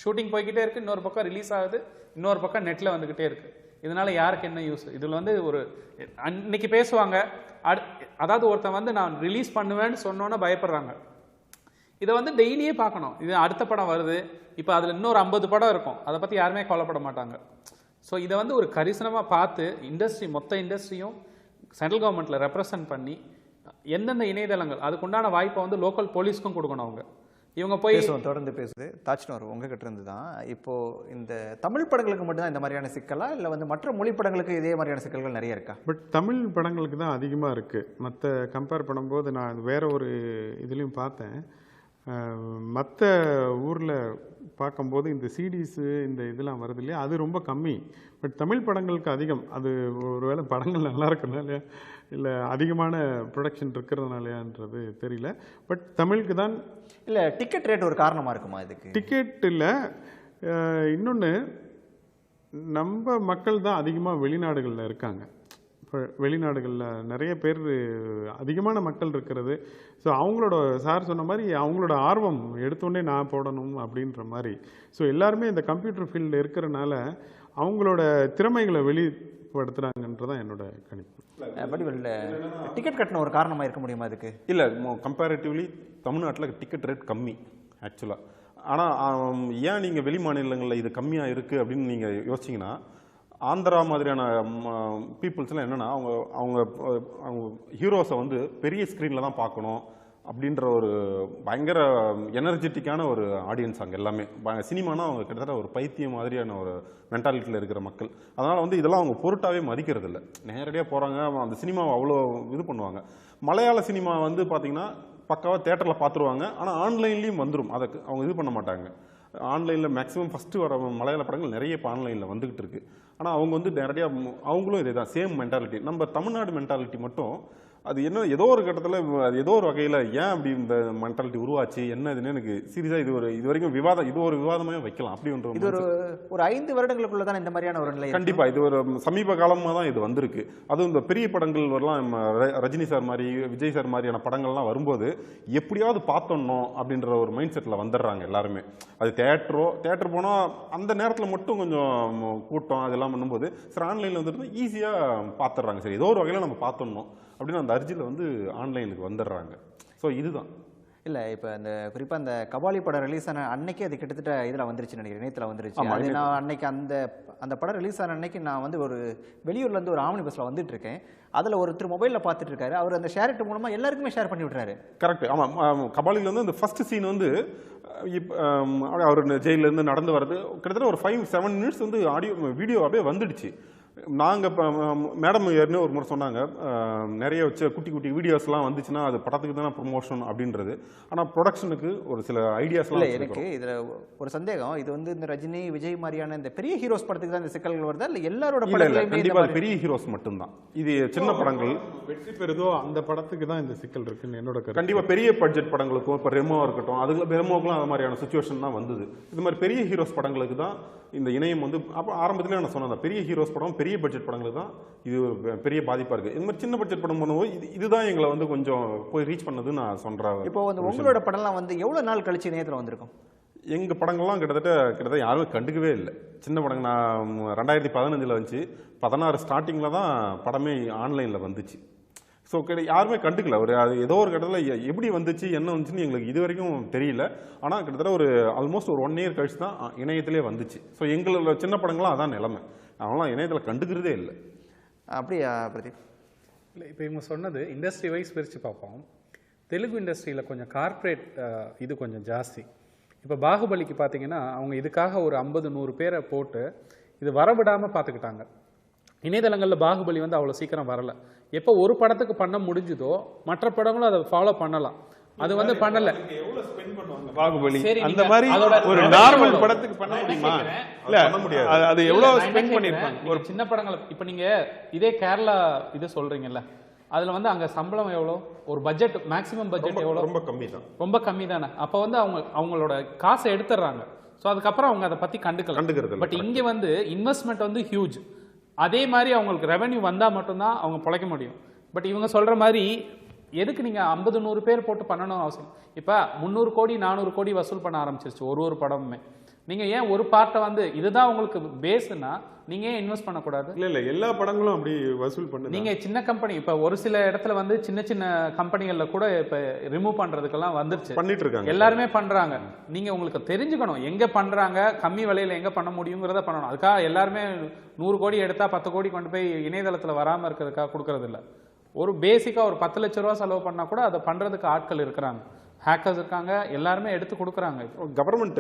ஷூட்டிங் போய்கிட்டே இருக்குது, இன்னொரு பக்கம் ரிலீஸ் ஆகுது, இன்னொரு பக்கம் நெட்டில் வந்துக்கிட்டே இருக்குது. இதனால் யாருக்கு என்ன யூஸ்? இதில் வந்து ஒரு அன்னைக்கு பேசுவாங்க, அதாவது ஒருத்தன் வந்து நான் ரிலீஸ் பண்ணுவேன்னு சொன்னோன்னே பயப்படுறாங்க. இதை வந்து டெய்லியே பார்க்கணும். இது அடுத்த படம் வருது, இப்போ அதில் இன்னொரு 50 படம் இருக்கும், அதை பற்றி யாருமே கவலைப்பட மாட்டாங்க. ஸோ இதை வந்து ஒரு கரிசனமாக பார்த்து இண்டஸ்ட்ரி மொத்த இண்டஸ்ட்ரியும் சென்ட்ரல் கவர்மெண்ட்டில் ரெப்ரசன்ட் பண்ணி எந்தெந்த இணையதளங்கள் அதுக்குண்டான வாய்ப்பை வந்து லோக்கல் போலீஸ்க்கும் கொடுக்கணும். அவங்க இவங்க போய் தொடர்ந்து பேசுது. தாஜ்னூர் உங்ககிட்ட இருந்து தான் இப்போது இந்த தமிழ் படங்களுக்கு மட்டும்தான் இந்த மாதிரியான சிக்கலா, இல்லை வந்து மற்ற மொழி படங்களுக்கு இதே மாதிரியான சிக்கல்கள் நிறைய இருக்கா? பட் தமிழ் படங்களுக்கு தான் அதிகமாக இருக்குது. மற்ற கம்பேர் பண்ணும்போது நான் வேற ஒரு இதுலேயும் பார்த்தேன், மற்ற ஊரில் பார்க்கும்போது இந்த சிடிஸு இந்த இதெல்லாம் வருது இல்லையா, அது ரொம்ப கம்மி. பட் தமிழ் படங்களுக்கு அதிகம். அது ஒருவேளை படங்கள் நல்லா இருக்கிறதுனால இல்லை அதிகமான ப்ரொடக்ஷன் இருக்கிறதுனாலயான்றது தெரியல. பட் தமிழுக்கு தான். இல்லை டிக்கெட் ரேட் ஒரு காரணமாக இருக்குமா இதுக்கு? டிக்கெட் இல்லை, இன்னொன்று நம்ம மக்கள் தான் அதிகமாக வெளிநாடுகளில் இருக்காங்க. இப்போ வெளிநாடுகளில் நிறைய பேர் அதிகமான மக்கள் இருக்கிறது. ஸோ அவங்களோட சார் சொன்ன மாதிரி அவங்களோட ஆர்வம் எடுத்தோடனே நான் போடணும் அப்படின்ற மாதிரி. ஸோ எல்லாருமே இந்த கம்ப்யூட்டர் ஃபீல்டில் இருக்கிறனால அவங்களோட திறமைகளை வெளிப்படுத்துகிறாங்கன்றதான் என்னோட கணிப்பு. பட் டிக்கெட் கட்டணம் ஒரு காரணமாக இருக்க முடியுமா இதுக்கு? இல்லை, கம்பேரிட்டிவ்லி தமிழ்நாட்டில் டிக்கெட் ரேட் கம்மி ஆக்சுவலாக. ஆனால் ஏன் நீங்கள் வெளி மாநிலங்களில் இது கம்மியாக இருக்குது அப்படின்னு நீங்கள் யோசிச்சிங்கன்னா, ஆந்திரா மாதிரியான பீப்புள்ஸ்லாம் என்னென்னா அவங்க அவங்க அவங்க ஹீரோஸை வந்து பெரிய ஸ்க்ரீனில் தான் பார்க்கணும் அப்படின்ற ஒரு பயங்கர எனர்ஜெட்டிக்கான ஒரு ஆடியன்ஸ். அங்கே எல்லாமே சினிமானா அவங்க கிட்டத்தட்ட ஒரு பைத்தியம் மாதிரியான ஒரு மென்டாலிட்டியில் இருக்கிற மக்கள். அதனால் வந்து இதெல்லாம் அவங்க பொருட்டாகவே மதிக்கிறது இல்லை. நேரடியாக போகிறாங்க, அந்த சினிமாவை அவ்வளோ இது பண்ணுவாங்க. மலையாள சினிமா வந்து பார்த்திங்கன்னா பக்காவாக தேட்டரில் பார்த்துருவாங்க, ஆனால் ஆன்லைன்லேயும் வந்துடும். அதை அவங்க இது பண்ண மாட்டாங்க. ஆன்லைனில் மேக்ஸிமம் ஃபஸ்ட்டு வர மலையாள படங்கள் நிறைய இப்போ ஆன்லைனில் வந்துகிட்டு இருக்கு. ஆனால் அவங்க வந்து நேரடியாக அவங்களும் இதே தான், சேம் மென்டாலிட்டி. நம்ம தமிழ்நாடு மென்டாலிட்டி மட்டும் அது என்ன ஏதோ ஒரு கட்டத்தில் அது ஏதோ ஒரு வகையில் ஏன் அப்படி இந்த மென்டாலிட்டி உருவாச்சு என்ன இதுன்னு எனக்கு சீரியஸாக இது வரைக்கும் விவாதம், இது ஒரு விவாதமே வைக்கலாம். அப்படி இது ஒரு 5 வருடங்களுக்குள்ள தான் இந்த மாதிரியான ஒரு நிலை. கண்டிப்பாக இது ஒரு சமீப காலமாக தான் இது வந்திருக்கு. அதுவும் இந்த பெரிய படங்கள் வரலாம், ரஜினி சார் மாதிரி விஜய் சார் மாதிரியான படங்கள்லாம் வரும்போது எப்படியாவது பார்த்தோன்னோம் அப்படின்ற ஒரு மைண்ட் செட்டில் வந்துடுறாங்க எல்லாருமே. அது தேட்டர் போனால் அந்த நேரத்தில் மட்டும் கொஞ்சம் கூட்டம் அதெல்லாம் பண்ணும்போது சார் ஆன்லைனில் வந்துட்டு ஈஸியாக பார்த்துடுறாங்க. சரி ஏதோ ஒரு வகையில் நம்ம பார்த்தோன்னோம் அப்படின்னு அந்த அர்ஜியில் வந்து ஆன்லைனுக்கு வந்துடுறாங்க. ஸோ இதுதான். இல்லை இப்போ அந்த குறிப்பாக அந்த கபாலி படம் ரிலீஸ் ஆன அன்னைக்கே அது கிட்டத்தட்ட இதில் வந்துருச்சு நினைக்கிறேன், இணையத்தில் வந்துருச்சு. அது நான் அன்னைக்கு அந்த படம் ரிலீஸ் ஆன அன்னைக்கு நான் வந்து ஒரு வெளியூர்லேருந்து ஒரு ஆம்னி பஸ்ஸில் வந்துட்டு இருக்கேன். அதில் ஒருத்தர் மொபைலில் பார்த்துட்டு இருக்காரு, அவர் அந்த ஷேர் இட் மூலமாக எல்லாருக்குமே ஷேர் பண்ணி விட்றாரு. கரெக்ட். ஆமாம், கபாலியில் வந்து அந்த ஃபர்ஸ்ட் சீன் வந்து அவர் ஜெயிலேருந்து நடந்து வர்றது கிட்டத்தட்ட ஒரு 5-7 மினிட்ஸ் வந்து வீடியோ அப்படியே வந்துடுச்சு. நாங்கள் இப்போ மேடம் ஏற்கனவே ஒரு முறை சொன்னாங்க, நிறைய வச்சு குட்டி குட்டி வீடியோஸ்லாம் வந்துச்சுன்னா அது படத்துக்கு தானே ப்ரொமோஷன் அப்படின்றது. ஆனால் ப்ரொடக்ஷனுக்கு ஒரு சில ஐடியாஸ்லாம் இல்லை, எனக்கு இதில் ஒரு சந்தேகம். இது வந்து இந்த ரஜினி, விஜய் மாதிரியான இந்த பெரிய ஹீரோஸ் படத்துக்கு தான் இந்த சிக்கல்கள் வருதா, இல்லை எல்லாரோட படங்களையுமே? கண்டிப்பாக பெரிய ஹீரோஸ் மட்டும்தான். இது சின்ன படங்கள் வெற்றி பெறுதோ அந்த படத்துக்கு தான் இந்த சிக்கல் இருக்குன்னு என்னோட கருத்து. கண்டிப்பாக பெரிய பட்ஜெட் படங்களுக்கும், இப்போ ரெமோ இருக்கட்டும், அதுக்கு ரெமோக்கெலாம் அது மாதிரியான சுச்சுவேஷன் தான் வந்தது. இது மாதிரி பெரிய ஹீரோஸ் படங்களுக்கு தான் இந்த இணையம் வந்து, அப்போ ஆரம்பத்திலே நான் சொன்னேன், பெரிய ஹீரோஸ் படம் பெரிய பட்ஜெட் படங்களுக்கு தான் இது ஒரு பெரிய பாதிப்பாக இருக்குது. இது மாதிரி சின்ன பட்ஜெட் படம் பண்ணும்போது இதுதான் எங்களை வந்து கொஞ்சம் போய் ரீச் பண்ணது நான் சொல்கிறேன். இப்போ வந்து உங்களோட படம்லாம் வந்து எவ்வளோ நாள் கழிச்சு இணையத்தில் வந்திருக்கும்? எங்கள் படங்கள்லாம் கிட்டத்தட்ட யாருமே கண்டுக்கவே இல்லை. சின்ன படங்கள் நான் 2015 வந்துச்சு, 16 ஸ்டார்டிங்கில் தான் படமே ஆன்லைனில் வந்துச்சு. ஸோ யாருமே கண்டுக்கல. அது ஏதோ ஒரு கட்டத்தில் எப்படி வந்துச்சு, என்ன வந்துச்சுன்னு எங்களுக்கு இது வரைக்கும் தெரியல. ஆனால் கிட்டத்தட்ட ஒரு ஆல்மோஸ்ட் ஒரு 1 இயர் கழிச்சு தான் இணையத்திலே வந்துச்சு. ஸோ எங்களோட சின்ன படங்கள்லாம் அதான் நிலைமை. அவங்களாம் இணையத்தில் கண்டுக்கிறதே இல்லை. அப்படியா பிரதீப்? இல்லை, இப்போ இவங்க சொன்னது இண்டஸ்ட்ரி வைஸ் பிரித்து பார்ப்போம். தெலுங்கு இண்டஸ்ட்ரியில் கொஞ்சம் கார்ப்பரேட் இது கொஞ்சம் ஜாஸ்தி. இப்போ பாகுபலிக்கு பார்த்தீங்கன்னா அவங்க இதுக்காக ஒரு 50-100 பேரை போட்டு இது வரவிடாமல் பார்த்துக்கிட்டாங்க. இணையதளங்களில் பாகுபலி வந்து அவ்வளோ சீக்கிரம் வரலை. எப்போ ஒரு படத்துக்கு பண்ண முடிஞ்சுதோ மற்ற படங்களும் அதை ஃபாலோ பண்ணலாம். அது வந்து பண்ணல. பாகுபலி சரி, அந்த நீங்க மாதிரி அதோட ஒரு revenue நார்மல் எவ்வளவு? படத்துக்கு பண்ண முடியுமா? இல்ல பண்ண முடியாது. அது இல்ல, எவ்வளவு நான் என்ன ஸ்பெண்ட் கேக்குறேன், பண்ணிருப்பாங்க? நீங்க சின்ன படங்களை இப்ப நீங்க இதே கேரளா இது சொல்றீங்கல்ல, அதுல வந்து அங்க சம்பளம் எவ்வளோ, ஒரு பட்ஜெட் மேக்ஸிமம் பட்ஜெட் எவ்வளோ? ரொம்ப கம்மி தான். ரொம்ப கம்மி தானே. அப்போ வந்து அவங்களோட காசை எடுத்துடுறாங்க. ஸோ அதுக்கப்புறம் அவங்க அதை பற்றி கண்டுக்கிறது இல்ல. பட் இங்கே வந்து இன்வெஸ்ட்மெண்ட் வந்து ஹியூஜ். அதே மாதிரி அவங்களுக்கு ரெவென்யூ வந்தால் மட்டும்தான் அவங்க பிழைக்க முடியும். பட் இவங்க சொல்கிற மாதிரி எதுக்கு நீங்கள் 50-100 பேர் போட்டு பண்ணணும் அவசியம்? இப்போ 300 கோடி 400 கோடி வசூல் பண்ண ஆரம்பிச்சிருச்சு ஒரு படமுமே. நீங்கள் ஏன் ஒரு பார்ட்டை வந்து இதுதான் உங்களுக்கு பேஸ்னா நீங்கள் ஏன் இன்வெஸ்ட் பண்ணக்கூடாது? இல்ல எல்லா படங்களும் அப்படி வசூல் பண்ணுது. நீங்கள் சின்ன கம்பெனி இப்போ ஒரு சில இடத்துல வந்து சின்ன சின்ன கம்பெனிகளில் கூட இப்போ ரிமூவ் பண்ணுறதுக்கெல்லாம் வந்துருச்சு, பண்ணிட்டு இருக்காங்க. எல்லாருமே பண்றாங்க. நீங்க உங்களுக்கு தெரிஞ்சுக்கணும் எங்க பண்றாங்க, கம்மி விலையில எங்க பண்ண முடியுங்கிறத பண்ணணும். அதுக்காக எல்லாருமே 100 கோடி எடுத்தா 10 கோடி கொண்டு போய் இணையதளத்துல வராம இருக்கிறதுக்காக கொடுக்கறது இல்ல. ஒரு பேசிக்கா ஒரு 10 லட்ச ரூபா செலவு பண்ணா கூட அதை பண்றதுக்கு ஆட்கள் இருக்கிறாங்க, ஹேக்கர்ஸ் இருக்காங்க, எல்லாருமே எடுத்து கொடுக்குறாங்க. கவர்மெண்ட்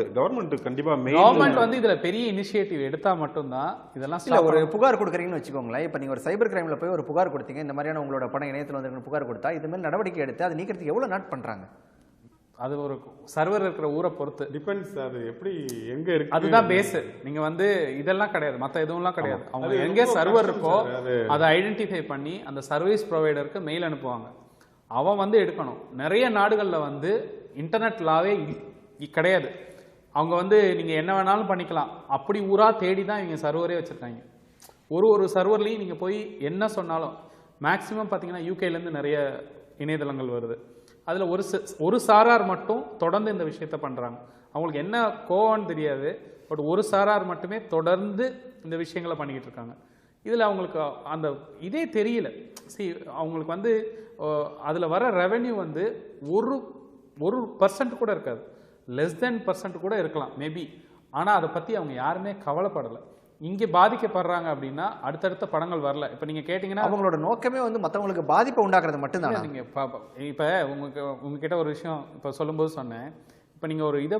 கண்டிப்பா கவர்மெண்ட் வந்து இதுல பெரிய இனிஷியேட்டிவ் எடுத்தா மட்டும்தான் இதெல்லாம் இல்லை, ஒரு புகார் கொடுக்குறீங்கன்னு வச்சுக்கோங்களேன். இப்போ நீங்கள் ஒரு சைபர் கிரைமில் போய் ஒரு புகார் கொடுத்தீங்க, இந்த மாதிரியான உங்களோட படம் இணையத்தில் வந்து புகார் கொடுத்தா இது மாதிரி நடவடிக்கை எடுத்து அது நீக்கிறதுக்கு எவ்வளோ நாட் பண்ணுறாங்க? அது ஒரு சர்வர் இருக்கிற ஊரை பொறுத்து டிபெண்ட்ஸ். அது எப்படி எங்க இருக்கு, அதுதான் பேஸ். நீங்க வந்து இதெல்லாம் கிடையாது, மற்ற எதுவும்லாம் கிடையாது. அவங்க எங்க சர்வர் இருக்கோ அதை ஐடென்டிஃபை பண்ணி அந்த சர்வீஸ் ப்ரொவைடருக்கு மெயில் அனுப்புவாங்க, அவன் வந்து எடுக்கணும். நிறைய நாடுகளில் வந்து இன்டர்நெட் லாவே கிடையாது. அவங்க வந்து நீங்க என்ன வேணாலும் பண்ணிக்கலாம், அப்படி ஊரா தேடி தான் இவங்க சர்வரே வச்சிருக்காங்க. ஒரு சர்வர்லையும் நீங்க போய் என்ன சொன்னாலும் மேக்சிமம் பார்த்தீங்கன்னா யூகேலேருந்து நிறைய இணையதளங்கள் வருது. அதில் ஒரு சாரார் மட்டும் தொடர்ந்து இந்த விஷயத்த பண்ணுறாங்க. அவங்களுக்கு என்ன கோவம்னு தெரியாது, பட் ஒரு சாரார் மட்டுமே தொடர்ந்து இந்த விஷயங்களை பண்ணிக்கிட்டு இருக்காங்க. இதில் அவங்களுக்கு அந்த இதே தெரியல. அவங்களுக்கு வந்து அதில் வர ரெவென்யூ வந்து ஒரு பர்சன்ட் கூட இருக்காது, லெஸ் தென் % கூட இருக்கலாம் மேபி. ஆனால் அதை பற்றி அவங்க யாருமே கவலைப்படலை. இங்கே பாதிக்கப்படுறாங்க அப்படின்னா அடுத்தடுத்த படங்கள் வரல. இப்போ நீங்கள் கேட்டிங்கன்னா அவங்களோட நோக்கமே வந்து மற்றவங்களுக்கு பாதிப்பை உண்டாக்குறது மட்டும்தான். நீங்கள் இப்போ உங்ககிட்ட ஒரு விஷயம் இப்போ சொல்லும்போது சொன்னேன், இப்போ நீங்கள் ஒரு இதை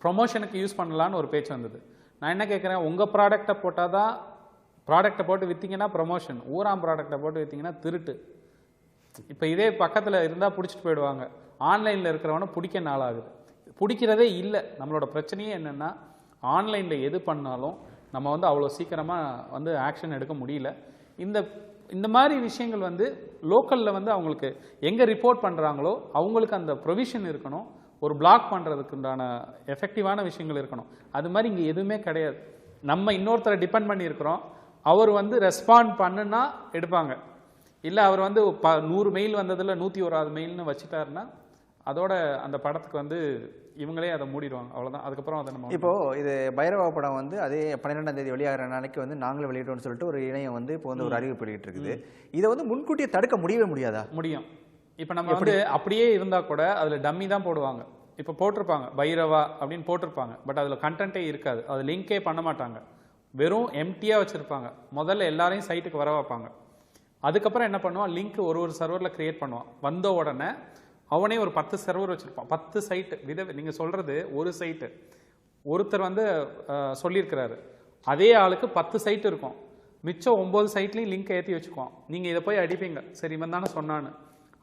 ப்ரொமோஷனுக்கு யூஸ் பண்ணலான்னு ஒரு பேச்சு வந்தது. நான் என்ன கேட்குறேன், உங்கள் ப்ராடக்டை போட்டால் தான், ப்ராடக்டை போட்டு விற்றீங்கன்னா ப்ரொமோஷன், ஊராம் ப்ராடக்டை போட்டு விற்றீங்கன்னா திருட்டு. இப்போ இதே பக்கத்தில் இருந்தால் பிடிச்சிட்டு போயிடுவாங்க, ஆன்லைனில் இருக்கிறவனை பிடிக்க நாளாகுது. பிடிக்கிறதே இல்லை. நம்மளோட பிரச்சனையே என்னென்னா ஆன்லைனில் எது பண்ணாலும் நம்ம வந்து அவ்வளோ சீக்கிரமாக வந்து ஆக்ஷன் எடுக்க முடியல. இந்த மாதிரி விஷயங்கள் வந்து லோக்கலில் வந்து அவங்களுக்கு எங்கே ரிப்போர்ட் பண்ணுறாங்களோ அவங்களுக்கு அந்த ப்ரொவிஷன் இருக்கணும், ஒரு பிளாக் பண்ணுறதுக்கு உண்டான எஃபெக்டிவான விஷயங்கள் இருக்கணும். அது மாதிரி இங்கே எதுவுமே கிடையாது. நம்ம இன்னொருத்தரை டிபெண்ட் பண்ணியிருக்கிறோம், அவர் வந்து ரெஸ்பாண்ட் பண்ணுன்னா எடுப்பாங்க. இல்லை அவர் வந்து 100 மெயில் வந்ததில் 101வது மெயில்னு வச்சுட்டாருன்னா அதோட அந்த படத்துக்கு வந்து இவங்களே அதை மூடிடுவாங்க, அவ்வளோதான். அதுக்கப்புறம் அதை நம்ம இப்போ இது பைரவா படம் வந்து அதே 12ஆம் தேதி வெளியாகிற நாளைக்கு வந்து நாங்களே வெளியிட்டோம்னு சொல்லிட்டு ஒரு இணையம் வந்து இப்போ வந்து ஒரு அறிவிப்பு வெளியிட்டு இருக்குது. இதை வந்து முன்கூட்டியே தடுக்க முடியவே முடியாதா? முடியும். இப்போ நம்ம வந்து அப்படியே இருந்தால் கூட அதில் டம்மி தான் போடுவாங்க. இப்போ போட்டிருப்பாங்க பைரவா அப்படின்னு போட்டிருப்பாங்க, பட் அதில் கண்டென்ட்டே இருக்காது, அது லிங்கே பண்ண மாட்டாங்க, வெறும் எம்டியாக வச்சுருப்பாங்க. முதல்ல எல்லாரையும் சைட்டுக்கு வர வைப்பாங்க. அதுக்கப்புறம் என்ன பண்ணுவான், லிங்க் ஒரு சர்வரில் க்ரியேட் பண்ணுவான். வந்த உடனே அவனே ஒரு 10 சர்வர் வச்சுருப்பான், 10 சைட்டு. நீங்கள் சொல்கிறது ஒரு சைட்டு, ஒருத்தர் வந்து சொல்லியிருக்கிறாரு, அதே ஆளுக்கு 10 சைட்டு இருக்கும். மிச்சம் 9 சைட்லையும் லிங்க் ஏற்றி வச்சுக்குவோம். நீங்கள் இதை போய் அடிப்பீங்க, சரி இவன் தானே சொன்னான்னு.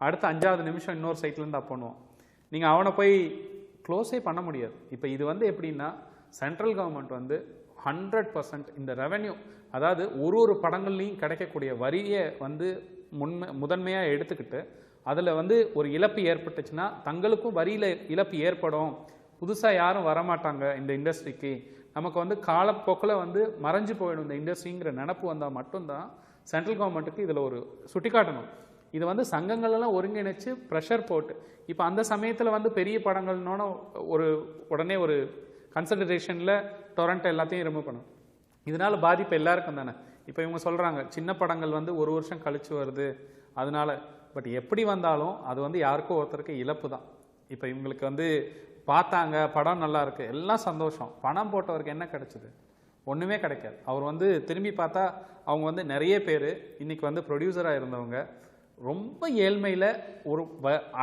அடுத்த 5வது நிமிஷம் இன்னொரு சைட்லேருந்து அப் பண்ணுவோம். நீங்கள் அவனை போய் க்ளோஸே பண்ண முடியாது. இப்போ இது வந்து எப்படின்னா, சென்ட்ரல் கவர்மெண்ட் வந்து 100% இந்த ரெவென்யூ, அதாவது ஒரு படங்கள்லையும் கிடைக்கக்கூடிய வரியை வந்து முதன்மையாக எடுத்துக்கிட்டு அதில் வந்து ஒரு இழப்பு ஏற்பட்டுச்சுன்னா தங்களுக்கும் வரியில் இழப்பு ஏற்படும், புதுசாக யாரும் வரமாட்டாங்க இந்த இண்டஸ்ட்ரிக்கு, நமக்கு வந்து காலப்போக்கில் வந்து மறைஞ்சு போயிடும் இந்த இண்டஸ்ட்ரிங்கிற நினப்பு வந்தால் மட்டும்தான் சென்ட்ரல் கவர்மெண்ட்டுக்கு இதில் ஒரு சுட்டி காட்டணும். இது வந்து சங்கங்களெல்லாம் ஒருங்கிணைச்சு ப்ரெஷர் போட்டு, இப்போ அந்த சமயத்தில் வந்து பெரிய படங்கள்னோட உடனே ஒரு கன்சிடரேஷனில் டொரண்ட் எல்லாத்தையும் ரிமூவ் பண்ணும். இதனால பாதிப்பு எல்லாருக்கும் தானே. இப்போ இவங்க சொல்கிறாங்க சின்ன படங்கள் வந்து 1 வருஷம் கழிச்சு வருது அதனால, பட் எப்படி வந்தாலும் அது வந்து யாருக்கோ ஒருத்தருக்கு இழப்பு தான். இப்போ இவங்களுக்கு வந்து பார்த்தாங்க, படம் நல்லா இருக்கு, எல்லாம் சந்தோஷம், பணம் போட்டவருக்கு என்ன கிடைச்சிது? ஒன்றுமே கிடைக்காது. அவர் வந்து திரும்பி பார்த்தா அவங்க வந்து நிறைய பேர் இன்னைக்கு வந்து ப்ரொடியூசராக இருந்தவங்க ரொம்ப ஏழ்மையில்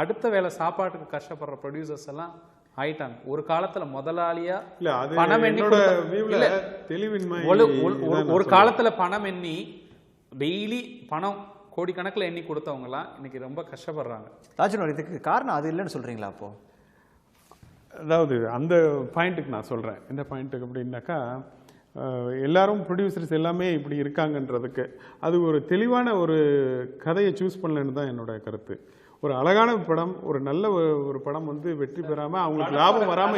அடுத்த வேலை சாப்பாட்டுக்கு கஷ்டப்படுற ப்ரொடியூசர்ஸ் எல்லாம் ஆயிட்டாங்க. ஒரு காலத்துல முதலாளியா பணம் எண்ணி ஒரு காலத்துல பணம் எண்ணி டெய்லி பணம் கோடிக்கணக்கில் எண்ணி கொடுத்தவங்கலாம் இன்னைக்கு ரொம்ப கஷ்டப்படுறாங்க. ராஜன், இதுக்கு காரணம் அது இல்லைன்னு சொல்றீங்களா? அப்போ அதாவது அந்த பாயிண்ட்டுக்கு நான் சொல்றேன். இந்த பாயிண்ட்டுக்கு அப்படின்னாக்கா, எல்லாரும் ப்ரொடியூசர்ஸ் எல்லாமே இப்படி இருக்காங்கன்றதுக்கு அது ஒரு தெளிவான ஒரு கதையை சூஸ் பண்ணலன்னு தான் என்னோட கருத்து. ஒரு அழகான படம், ஒரு நல்ல ஒரு படம் வந்து வெற்றி பெறாம அவங்களுக்கு லாபம் வராம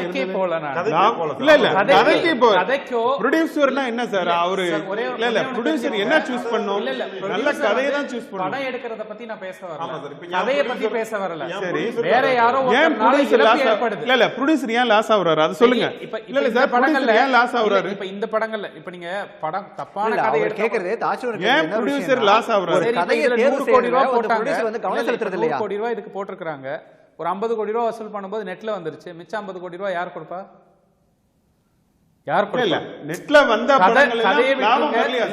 ப்ரொடியூசர்னா என்ன சார்? அவரு இல்ல ப்ரொடியூசர் என்ன சூஸ் பண்ணோம்? நல்ல கதையை தான் சூஸ் பண்ணோம். படம் எடுக்கிறத பத்தி நான் பேச வரல, கதையை பத்தி பேச வரல. சரி, வேற யாரோ ஏன் ப்ரொடியூசர் லாஸ் ஆகுது? இல்ல ப்ரொடியூசர் ஏன் லாஸ் ஆகுறாரு அது சொல்லுங்க. இல்ல சார், படங்கள்ல ஏன் லாஸ் ஆகுறாரு? இப்ப இந்த படங்கள்ல இப்ப நீங்க படம் தப்பான கதையை கேக்குறது தாஜூர், ஏன் ப்ரொடியூசர் லாஸ் ஆகுறாரு? கதையை 100 கோடி ரூபாய் போட்டாங்க, வந்து கவனம் செலுத்துறது இல்லையா? 100 கோடி ரூபாய் இதுக்கு போட்டிருக்காங்க, ஒரு 50 கோடி ரூபாய் வசூல் பண்ணும்போது நெட்ல வந்துருச்சு, மிச்சம் 50 கோடி ரூபாய் யார் கொடுப்பா? யார் கொடுப்பா? நெட்ல வந்த படங்கள் எல்லாம் லாபம் வரலையா?